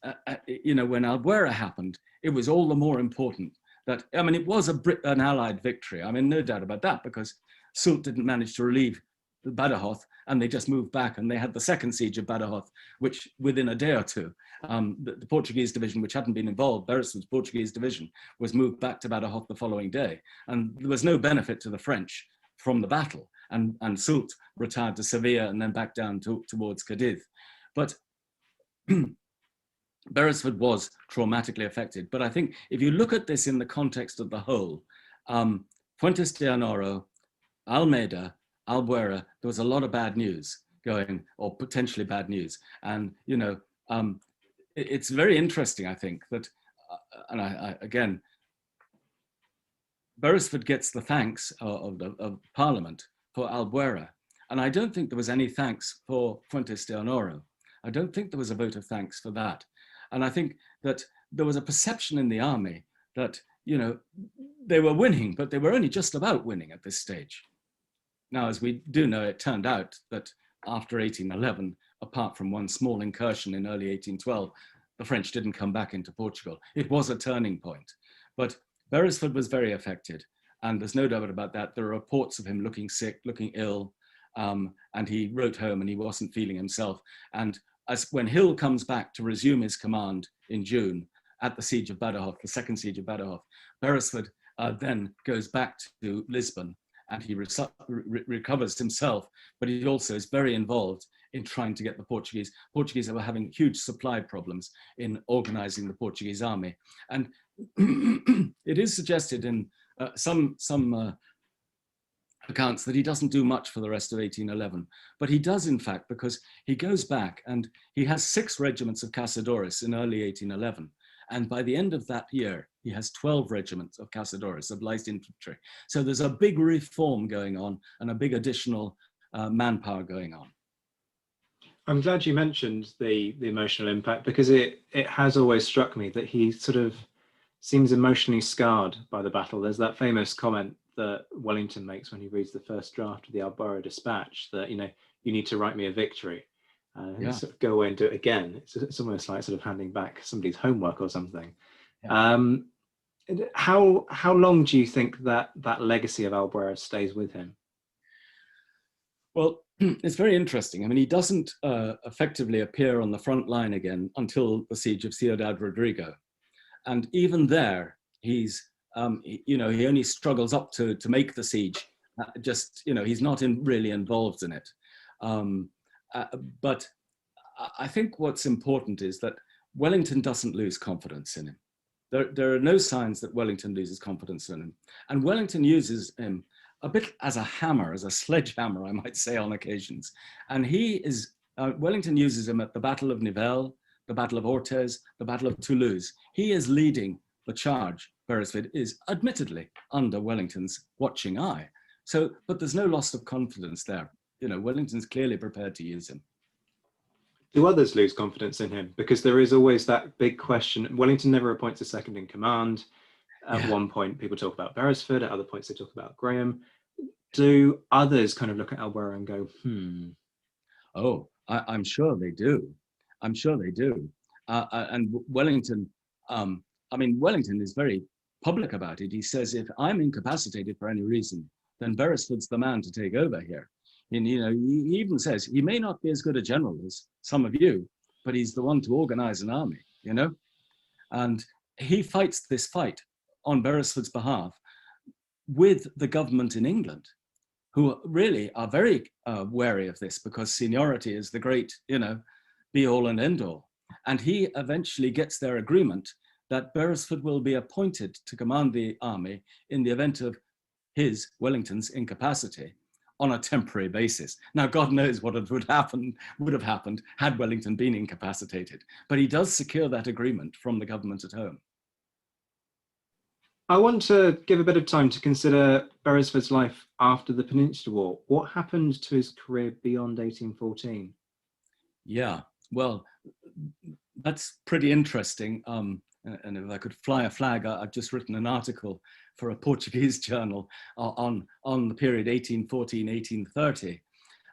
when Albuera happened, it was all the more important that, I mean, it was an Allied victory. I mean, no doubt about that, because Soult didn't manage to relieve Badajoz, and they just moved back, and they had the 2nd siege of Badajoz, which within a day or two, the Portuguese division, which hadn't been involved, Beresford's Portuguese division, was moved back to Badajoz the following day. And there was no benefit to the French from the battle. And Soult retired to Sevilla and then back down towards Cadiz. But Beresford was traumatically affected. But I think if you look at this in the context of the whole, Fuentes de Honoro, Almeida, Albuera, there was a lot of bad news going, or potentially bad news. And, it's very interesting, I think, that, and again, Beresford gets the thanks of Parliament for Albuera. And I don't think there was any thanks for Fuentes de Honoro. I don't think there was a vote of thanks for that. And I think that there was a perception in the army that, they were winning, but they were only just about winning at this stage. Now, as we do know, it turned out that after 1811, apart from one small incursion in early 1812, the French didn't come back into Portugal. It was a turning point. But Beresford was very affected, and there's no doubt about that. There are reports of him looking sick, looking ill, and he wrote home and he wasn't feeling himself. And when Hill comes back to resume his command in June at the siege of Badajoz, the 2nd siege of Badajoz, Beresford then goes back to Lisbon and he recovers himself, but he also is very involved in trying to get the Portuguese. Portuguese were having huge supply problems in organizing the Portuguese army. And it is suggested in some accounts that he doesn't do much for the rest of 1811, but he does in fact, because he goes back and he has 6 regiments of Caçadores in early 1811. And by the end of that year, he has 12 regiments of Caçadores, of light infantry. So there's a big reform going on and a big additional manpower going on. I'm glad you mentioned the emotional impact, because it has always struck me that he sort of seems emotionally scarred by the battle. There's that famous comment that Wellington makes when he reads the first draft of the Albuera dispatch that, you need to write me a victory. Yeah. Sort of go away and do it again. It's almost like sort of handing back somebody's homework or something. Yeah. How long do you think that legacy of Albuera stays with him? Well, it's very interesting. I mean, he doesn't effectively appear on the front line again until the siege of Ciudad Rodrigo. And even there, he's, he only struggles up to make the siege. He's not really involved in it. But I think what's important is that Wellington doesn't lose confidence in him. There are no signs that Wellington loses confidence in him. And Wellington uses him a bit as a hammer, as a sledgehammer, I might say, on occasions. And Wellington uses him at the Battle of Nivelles, the Battle of Orthez, the Battle of Toulouse. He is leading the charge. Beresford is admittedly under Wellington's watching eye. But there's no loss of confidence there. Wellington's clearly prepared to use him. Do others lose confidence in him? Because there is always that big question. Wellington never appoints a second in command. At one point, people talk about Beresford. At other points, they talk about Graham. Do others kind of look at Albuera and go, Oh, I'm sure they do. I'm sure they do. And Wellington, Wellington is very public about it. He says, if I'm incapacitated for any reason, then Beresford's the man to take over here. And, he even says he may not be as good a general as some of you, but he's the one to organize an army, And he fights this fight on Beresford's behalf with the government in England, who really are very wary of this, because seniority is the great, be all and end all. And he eventually gets their agreement that Beresford will be appointed to command the army in the event of Wellington's incapacity on a temporary basis. Now, God knows what would have happened had Wellington been incapacitated, but he does secure that agreement from the government at home. I want to give a bit of time to consider Beresford's life after the Peninsula War. What happened to his career beyond 1814? Yeah, well, that's pretty interesting. And if I could fly a flag, I've just written an article for a Portuguese journal on the period 1814-1830,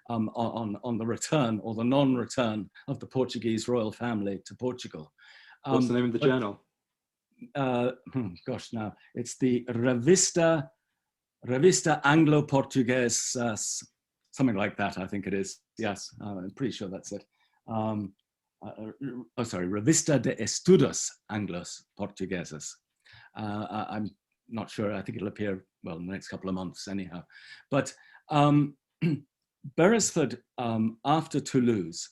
on the return or the non-return of the Portuguese royal family to Portugal. What's the name of the journal? Gosh, now it's the Revista Anglo-Portuguese, something like that, I think it is. Yes, I'm pretty sure that's it. Revista de Estudos Anglos Portugueses. I'm not sure, I think it'll appear, well, in the next couple of months anyhow. But Beresford, after Toulouse,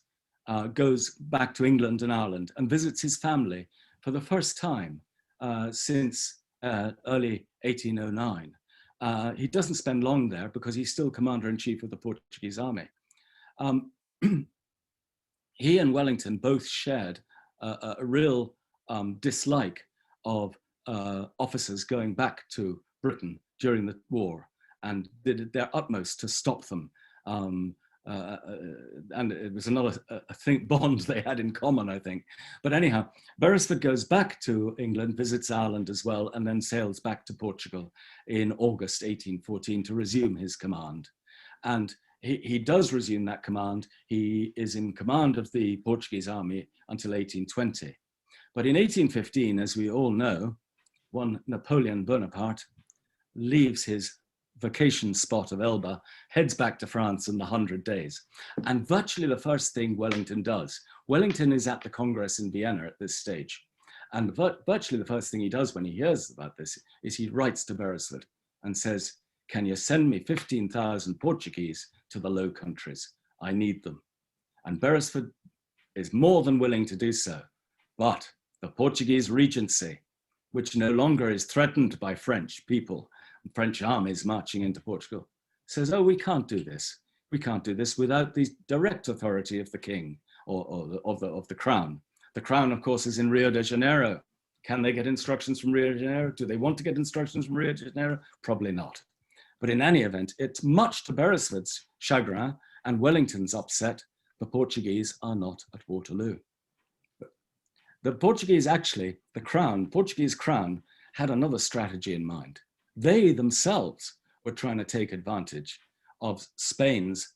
goes back to England and Ireland and visits his family for the first time since early 1809. He doesn't spend long there because he's still commander-in-chief of the Portuguese army. He and Wellington both shared a real dislike of officers going back to Britain during the war, and did their utmost to stop them. And it was another bond they had in common, I think. But anyhow, Beresford goes back to England, visits Ireland as well, and then sails back to Portugal in August 1814 to resume his command. And he does resume that command. He is in command of the Portuguese army until 1820. But in 1815, as we all know, one Napoleon Bonaparte leaves his vacation spot of Elba, heads back to France in the 100 Days. And virtually the first thing Wellington does, Wellington is at the Congress in Vienna at this stage. And virtually the first thing he does when he hears about this is he writes to Beresford and says, can you send me 15,000 Portuguese to the Low Countries? I need them. And Beresford is more than willing to do so. But the Portuguese regency, which no longer is threatened by French people, French armies marching into Portugal, says, oh, we can't do this. We can't do this without the direct authority of the king or of the crown. The crown, of course, is in Rio de Janeiro. Can they get instructions from Rio de Janeiro? Do they want to get instructions from Rio de Janeiro? Probably not. But in any event, it's much to Beresford's chagrin and Wellington's upset, the Portuguese are not at Waterloo. The Portuguese actually, the crown, Portuguese crown, had another strategy in mind. They themselves were trying to take advantage of Spain's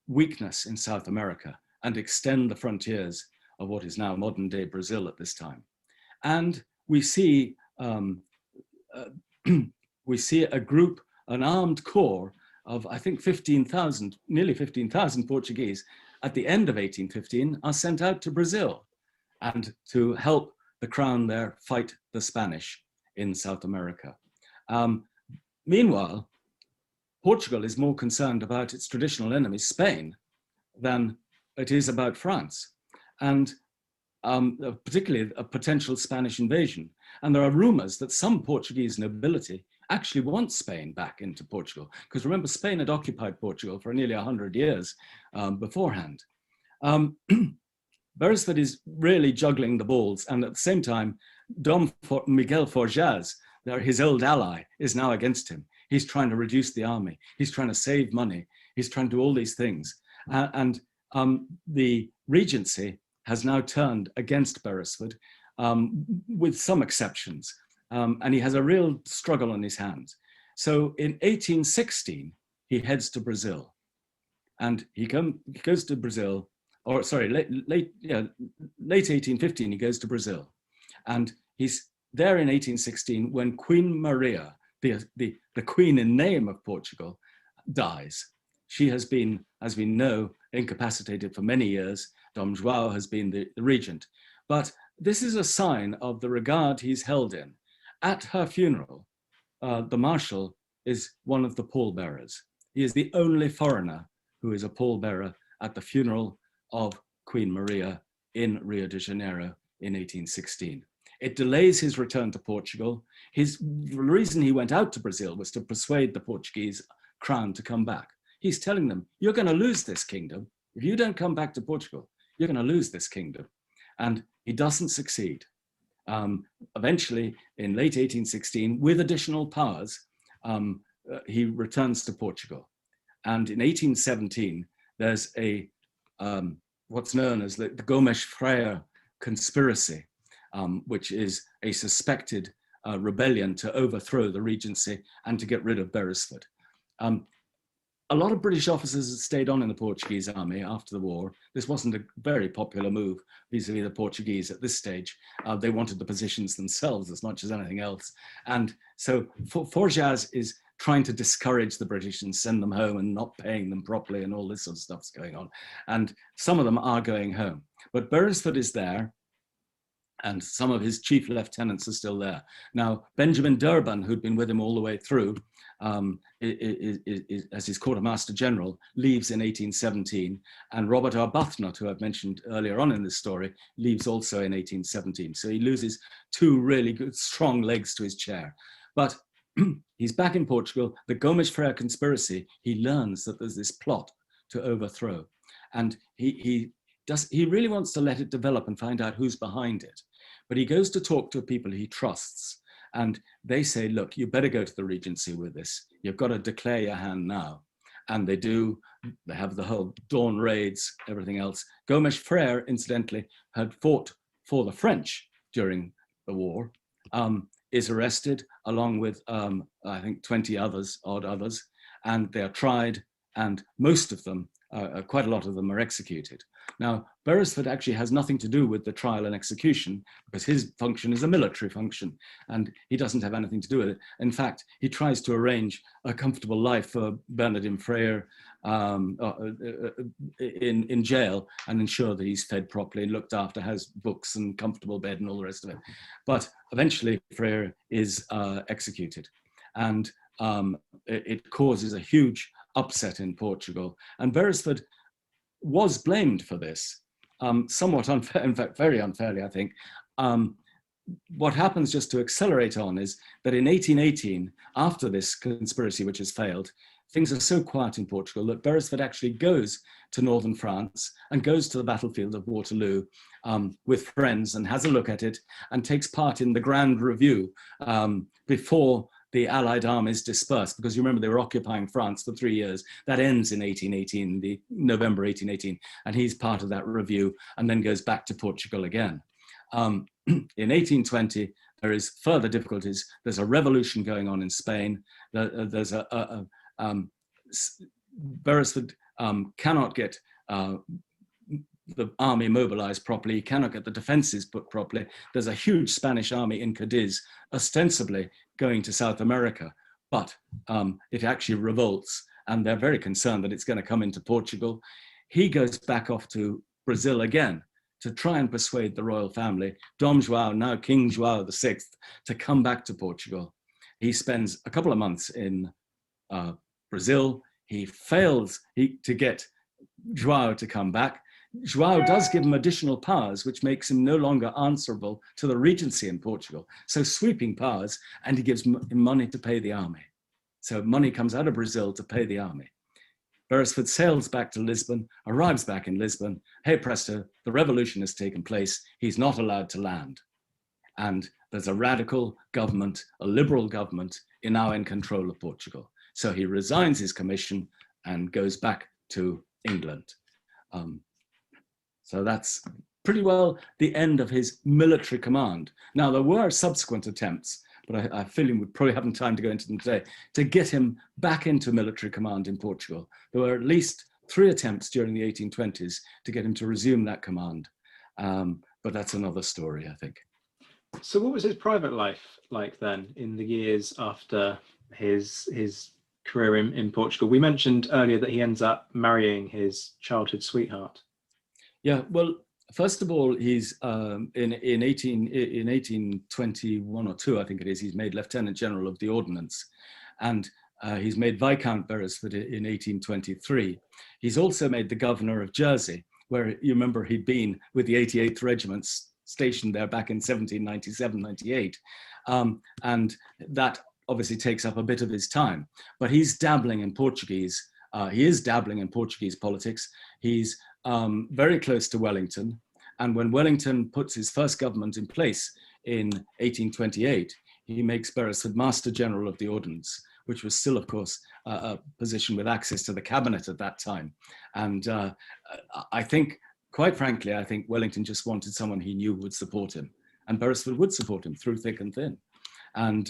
weakness in South America and extend the frontiers of what is now modern day Brazil at this time. And we see we see a group, an armed corps of, I think, 15,000, nearly 15,000 Portuguese at the end of 1815 are sent out to Brazil and to help the crown there fight the Spanish in South America. Meanwhile, Portugal is more concerned about its traditional enemy, Spain, than it is about France, and particularly a potential Spanish invasion. And there are rumors that some Portuguese nobility actually want Spain back into Portugal, because remember, Spain had occupied Portugal for nearly 100 years beforehand. Beresford is really juggling the balls, and at the same time, Dom Miguel Forjaz, his old ally, is now against him. He's trying to reduce the army. He's trying to save money. He's trying to do all these things. And the Regency has now turned against Beresford, with some exceptions. And he has a real struggle on his hands. So in 1816, he heads to Brazil. And he goes to Brazil, or sorry, late 1815, he goes to Brazil. And he's there in 1816 when Queen Maria, the queen in name of Portugal, dies. She has been, as we know, incapacitated for many years. Dom João has been the regent. But this is a sign of the regard he's held in. At her funeral, the Marshal is one of the pallbearers. He is the only foreigner who is a pallbearer at the funeral of Queen Maria in Rio de Janeiro in 1816. It delays his return to Portugal. The reason he went out to Brazil was to persuade the Portuguese crown to come back. He's telling them, you're going to lose this kingdom. If you don't come back to Portugal, you're going to lose this kingdom. And he doesn't succeed. Eventually, in late 1816, with additional powers, he returns to Portugal. And in 1817, there's what's known as the Gomes Freire conspiracy, which is a suspected rebellion to overthrow the regency and to get rid of Beresford. A lot of British officers stayed on in the Portuguese army after the war. This wasn't a very popular move vis-a-vis the Portuguese at this stage. They wanted the positions themselves as much as anything else. And so Forjaz is trying to discourage the British and send them home and not paying them properly and all this sort of stuff's going on. And some of them are going home. But Beresford is there, and some of his chief lieutenants are still there. Now, Benjamin Durban, who'd been with him all the way through, as his quartermaster general, leaves in 1817, and Robert Arbuthnot, who I've mentioned earlier on in this story, leaves also in 1817. So he loses two really good, strong legs to his chair. But he's back in Portugal. The Gomes Freire conspiracy, he learns that there's this plot to overthrow, and he really wants to let it develop and find out who's behind it. But he goes to talk to people he trusts, and they say, look, you better go to the Regency with this. You've got to declare your hand now. And they do. They have the whole dawn raids, everything else. Gomes Freire, incidentally, had fought for the French during the war, is arrested along with, I think, 20 others, odd others, and they are tried, and most of them, quite a lot of them are executed. Now, Beresford actually has nothing to do with the trial and execution because his function is a military function and he doesn't have anything to do with it. In fact, he tries to arrange a comfortable life for Bernardin Freire in jail and ensure that he's fed properly, looked after, has books and comfortable bed and all the rest of it. But eventually Freire is executed. And it causes a huge upset in Portugal. And Beresford was blamed for this, somewhat unfair, in fact, very unfairly, I think. What happens, just to accelerate on, is that in 1818, after this conspiracy which has failed, things are so quiet in Portugal that Beresford actually goes to northern France and goes to the battlefield of Waterloo with friends and has a look at it and takes part in the Grand Review before the Allied armies dispersed, because you remember they were occupying France for 3 years. That ends in 1818, the November 1818, and he's part of that review and then goes back to Portugal again. In 1820, there is further difficulties. There's a revolution going on in Spain. There's Beresford cannot get the army mobilized properly, he cannot get the defenses put properly. There's a huge Spanish army in Cadiz, ostensibly going to South America, but it actually revolts, and they're very concerned that it's going to come into Portugal. He goes back off to Brazil again to try and persuade the royal family, Dom João, now King João VI, to come back to Portugal. He spends a couple of months in Brazil. He fails to get João to come back. João does give him additional powers, which makes him no longer answerable to the regency in Portugal. So sweeping powers, and he gives him money to pay the army. So money comes out of Brazil to pay the army. Beresford sails back to Lisbon, arrives back in Lisbon. Hey presto, the revolution has taken place. He's not allowed to land. And there's a radical government, a liberal government, now in control of Portugal. So he resigns his commission and goes back to England. So that's pretty well the end of his military command. Now, there were subsequent attempts, but I feel we probably haven't time to go into them today, to get him back into military command in Portugal. There were at least 3 attempts during the 1820s to get him to resume that command. But that's another story, I think. So what was his private life like then in the years after his career in Portugal? We mentioned earlier that he ends up marrying his childhood sweetheart. Yeah, well, first of all, he's in 1821 or 2, I think it is, he's made Lieutenant General of the Ordnance, and he's made Viscount Beresford in 1823. He's also made the governor of Jersey, where you remember he'd been with the 88th Regiment stationed there back in 1797-98, and that obviously takes up a bit of his time. But he's dabbling in Portuguese. He is dabbling in Portuguese politics. He's very close to Wellington. And when Wellington puts his first government in place in 1828, he makes Beresford Master General of the Ordnance, which was still, of course, a position with access to the cabinet at that time. And I think, quite frankly, I think Wellington just wanted someone he knew would support him. And Beresford would support him through thick and thin. And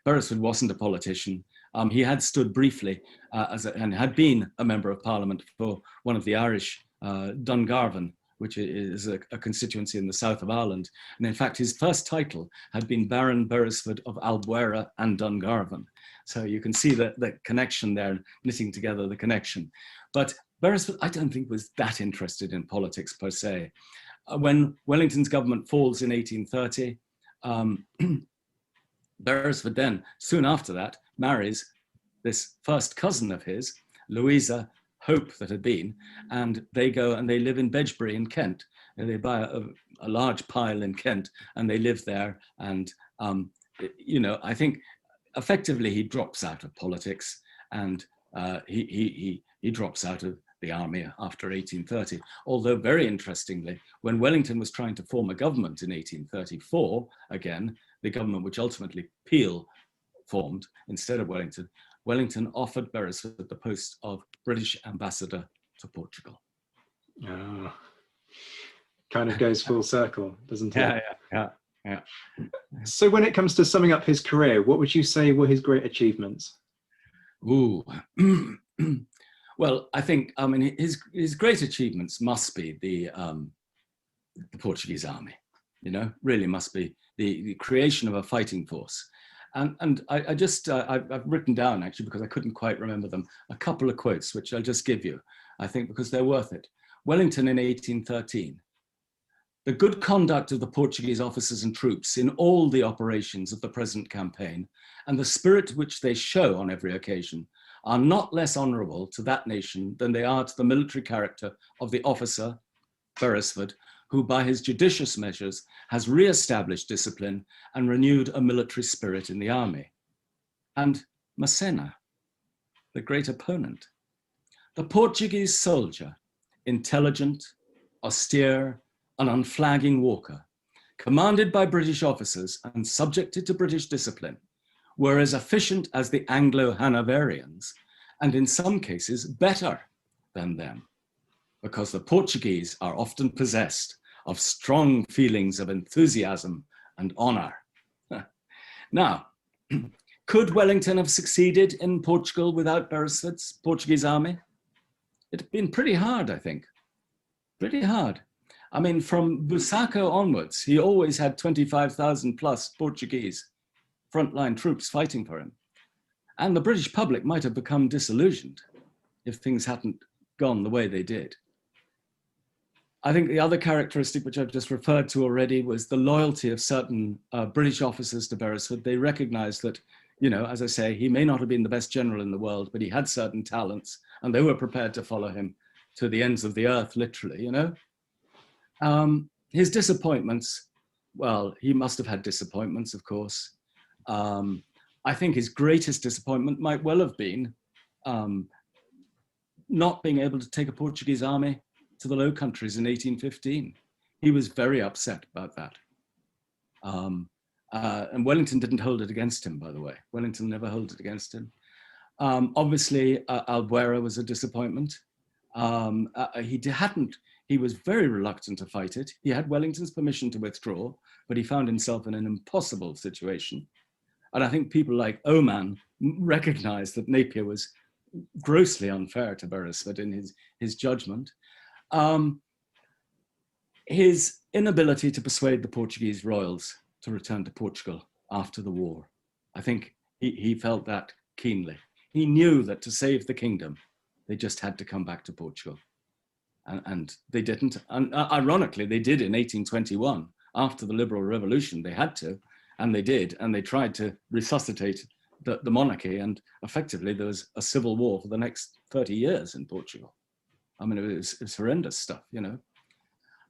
Beresford wasn't a politician. He had stood briefly and had been a member of Parliament for one of the Irish Dungarvan, which is a constituency in the south of Ireland. And in fact, his first title had been Baron Beresford of Albuera and Dungarvan. So you can see the connection there, knitting together the connection. But Beresford, I don't think, was that interested in politics per se. When Wellington's government falls in 1830, Beresford then, soon after that, marries this first cousin of his, Louisa Hope that had been, and they go and they live in Bedgebury in Kent. And they buy a large pile in Kent and they live there. And, you know, I think effectively he drops out of politics, and he drops out of the army after 1830. Although very interestingly, when Wellington was trying to form a government in 1834, again, the government which ultimately Peel formed instead of Wellington, Wellington offered Beresford the post of British ambassador to Portugal. Oh, kind of goes full circle, doesn't it? Yeah. So when it comes to summing up his career, what would you say were his great achievements? Ooh. Well, I think, I mean, his great achievements must be the Portuguese army, you know, really must be the creation of a fighting force. And I've written down, actually, because I couldn't quite remember them, a couple of quotes, which I'll just give you, I think, because they're worth it. Wellington in 1813 the good conduct of the Portuguese officers and troops in all the operations of the present campaign, and the spirit which they show on every occasion, are not less honourable to that nation than they are to the military character of the officer, Beresford, who by his judicious measures has re-established discipline and renewed a military spirit in the army. And Massena, the great opponent. The Portuguese soldier, intelligent, austere, an unflagging walker, commanded by British officers and subjected to British discipline, were as efficient as the Anglo-Hanoverians, and in some cases better than them, because the Portuguese are often possessed of strong feelings of enthusiasm and honor. Now, could Wellington have succeeded in Portugal without Beresford's Portuguese army? It'd been pretty hard, I think, pretty hard. I mean, from Busaco onwards, he always had 25,000 plus Portuguese frontline troops fighting for him. And the British public might have become disillusioned if things hadn't gone the way they did. I think the other characteristic, which I've just referred to already, was the loyalty of certain British officers to Beresford. They recognized that, you know, as I say, he may not have been the best general in the world, but he had certain talents, and they were prepared to follow him to the ends of the earth, literally, you know. His disappointments, well, he must have had disappointments, of course. I think his greatest disappointment might well have been not being able to take a Portuguese army to the Low Countries in 1815. He was very upset about that. And Wellington didn't hold it against him, by the way. Wellington never held it against him. Obviously, Albuera was a disappointment. He was very reluctant to fight it. He had Wellington's permission to withdraw, but he found himself in an impossible situation. And I think people like Oman recognized that Napier was grossly unfair to Beresford in his judgment. His inability to persuade the Portuguese royals to return to Portugal after the war, I think he felt that keenly. He knew that to save the kingdom, they just had to come back to Portugal. And they didn't. And ironically, they did in 1821. After the Liberal Revolution, they had to, and they did. And they tried to resuscitate the monarchy. And effectively, there was a civil war for the next 30 years in Portugal. I mean, it was horrendous stuff, you know.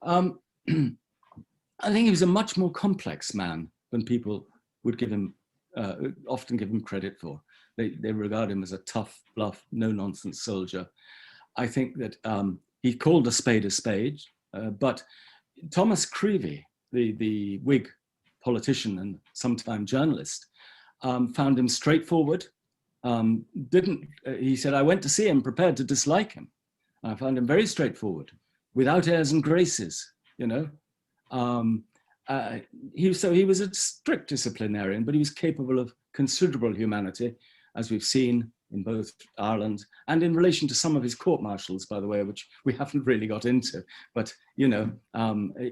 I think he was a much more complex man than people would give him, often give him credit for. They regard him as a tough, bluff, no-nonsense soldier. I think that he called a spade, but Thomas Creevey, the Whig politician and sometime journalist, found him straightforward. He said, I went to see him prepared to dislike him. I found him very straightforward, without airs and graces, you know. He was a strict disciplinarian, but he was capable of considerable humanity, as we've seen in both Ireland and in relation to some of his court-martials, by the way, which we haven't really got into. But, you know,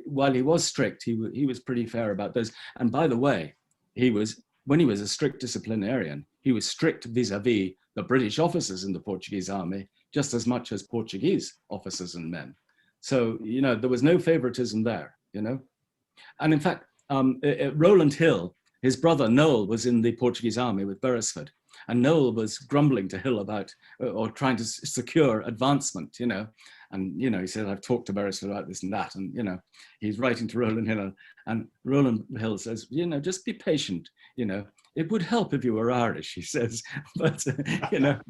while he was strict, he was pretty fair about those. And by the way, when he was a strict disciplinarian, he was strict vis-a-vis the British officers in the Portuguese army, just as much as Portuguese officers and men. So, you know, there was no favoritism there, you know. And in fact, Rowland Hill, his brother Noel, was in the Portuguese army with Beresford. And Noel was grumbling to Hill about, or trying to secure advancement, you know. And, you know, he said, I've talked to Beresford about this and that. And, you know, he's writing to Rowland Hill. And Rowland Hill says, you know, just be patient, you know. It would help if you were Irish, he says. But, you know,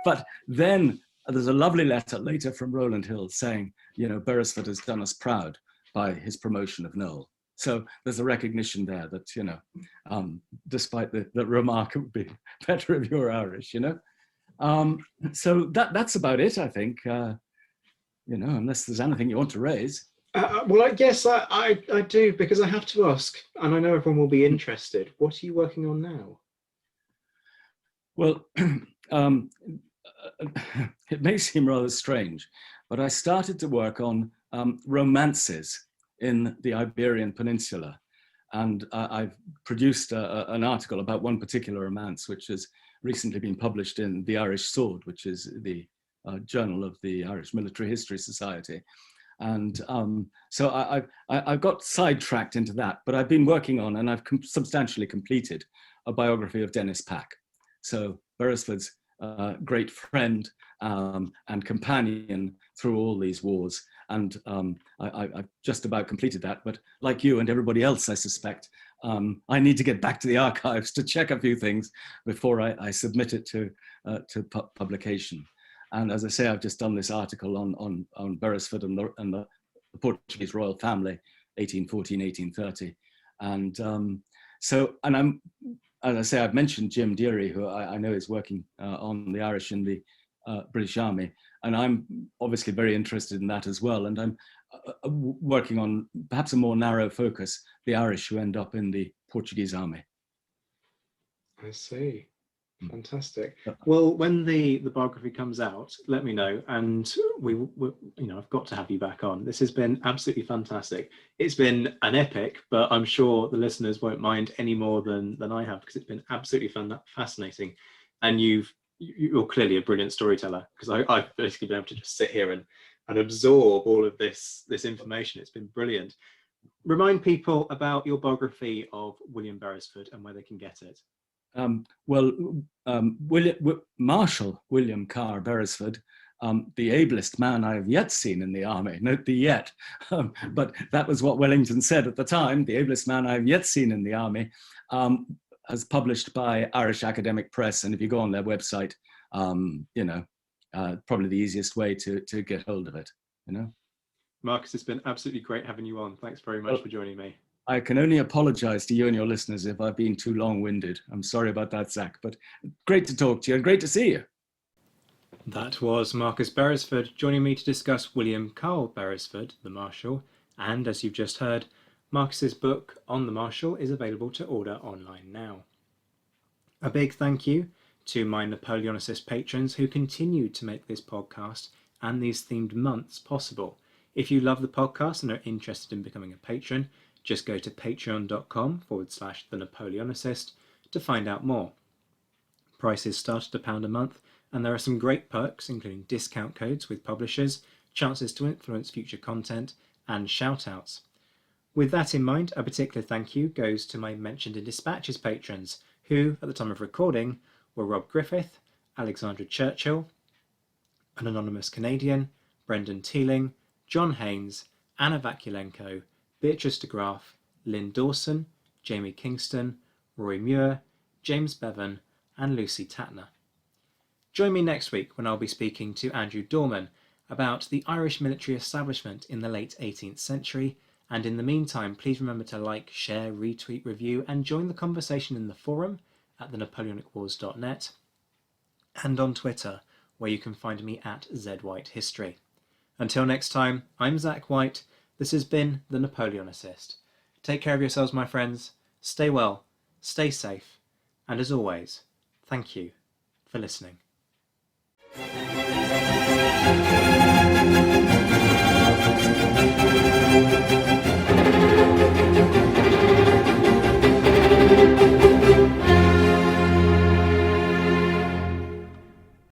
but then there's a lovely letter later from Rowland Hill saying, you know, Beresford has done us proud by his promotion of Noel. So there's a recognition there that, you know, despite the remark, it would be better if you were Irish, you know. So that's about it, I think, you know, unless there's anything you want to raise. Well, I guess I do, because I have to ask, and I know everyone will be interested. What are you working on now? Well, it may seem rather strange, but I started to work on romances in the Iberian Peninsula. And I've produced an article about one particular romance, which has recently been published in The Irish Sword, which is the journal of the Irish Military History Society. And so I've got sidetracked into that, but I've been working on, and I've substantially completed, a biography of Dennis Pack. So Beresford's great friend and companion through all these wars. And I've just about completed that, but like you and everybody else, I suspect, I need to get back to the archives to check a few things before I submit it to publication. And as I say, I've just done this article on Beresford and the Portuguese royal family, 1814, 1830. And and I'm, as I say, I've mentioned Jim Deary, who I know is working on the Irish in the British Army. And I'm obviously very interested in that as well. And I'm working on perhaps a more narrow focus, the Irish who end up in the Portuguese army. I see. Fantastic. Well, when the biography comes out, let me know, and I've got to have you back on. This has been absolutely fantastic. It's been an epic, but I'm sure the listeners won't mind any more than I have, because it's been absolutely fascinating. And you're clearly a brilliant storyteller, because I've basically been able to just sit here and absorb all of this information. It's been brilliant. Remind people about your biography of William Beresford and where they can get it. Marshal William Carr Beresford, the ablest man I have yet seen in the army, note the yet, but that was what Wellington said at the time, the ablest man I have yet seen in the army, as published by Irish Academic Press. And if you go on their website, probably the easiest way to get hold of it, Marcus, it's been absolutely great having you on. Thanks very much for joining me. I can only apologize to you and your listeners if I've been too long-winded. I'm sorry about that, Zach, but great to talk to you and great to see you. That was Marcus Beresford joining me to discuss William Carr Beresford, the Marshal. And as you've just heard, Marcus's book on the Marshal is available to order online now. A big thank you to my Napoleonicist patrons who continue to make this podcast and these themed months possible. If you love the podcast and are interested in becoming a patron, just go to patreon.com/The Napoleonicist to find out more. Prices start at £1 a month, and there are some great perks, including discount codes with publishers, chances to influence future content, and shout-outs. With that in mind, a particular thank you goes to my Mentioned in Dispatches patrons, who, at the time of recording, were Rob Griffith, Alexandra Churchill, an anonymous Canadian, Brendan Teeling, John Haynes, Anna Vakulenko, Beatrice de Graaf, Lynn Dawson, Jamie Kingston, Roy Muir, James Bevan, and Lucy Tatner. Join me next week when I'll be speaking to Andrew Dorman about the Irish military establishment in the late 18th century, and in the meantime, please remember to like, share, retweet, review, and join the conversation in the forum at thenapoleonicwars.net and on Twitter, where you can find me at ZWhiteHistory. Until next time, I'm Zach White. This has been The Napoleonicist. Take care of yourselves, my friends. Stay well, stay safe, and as always, thank you for listening.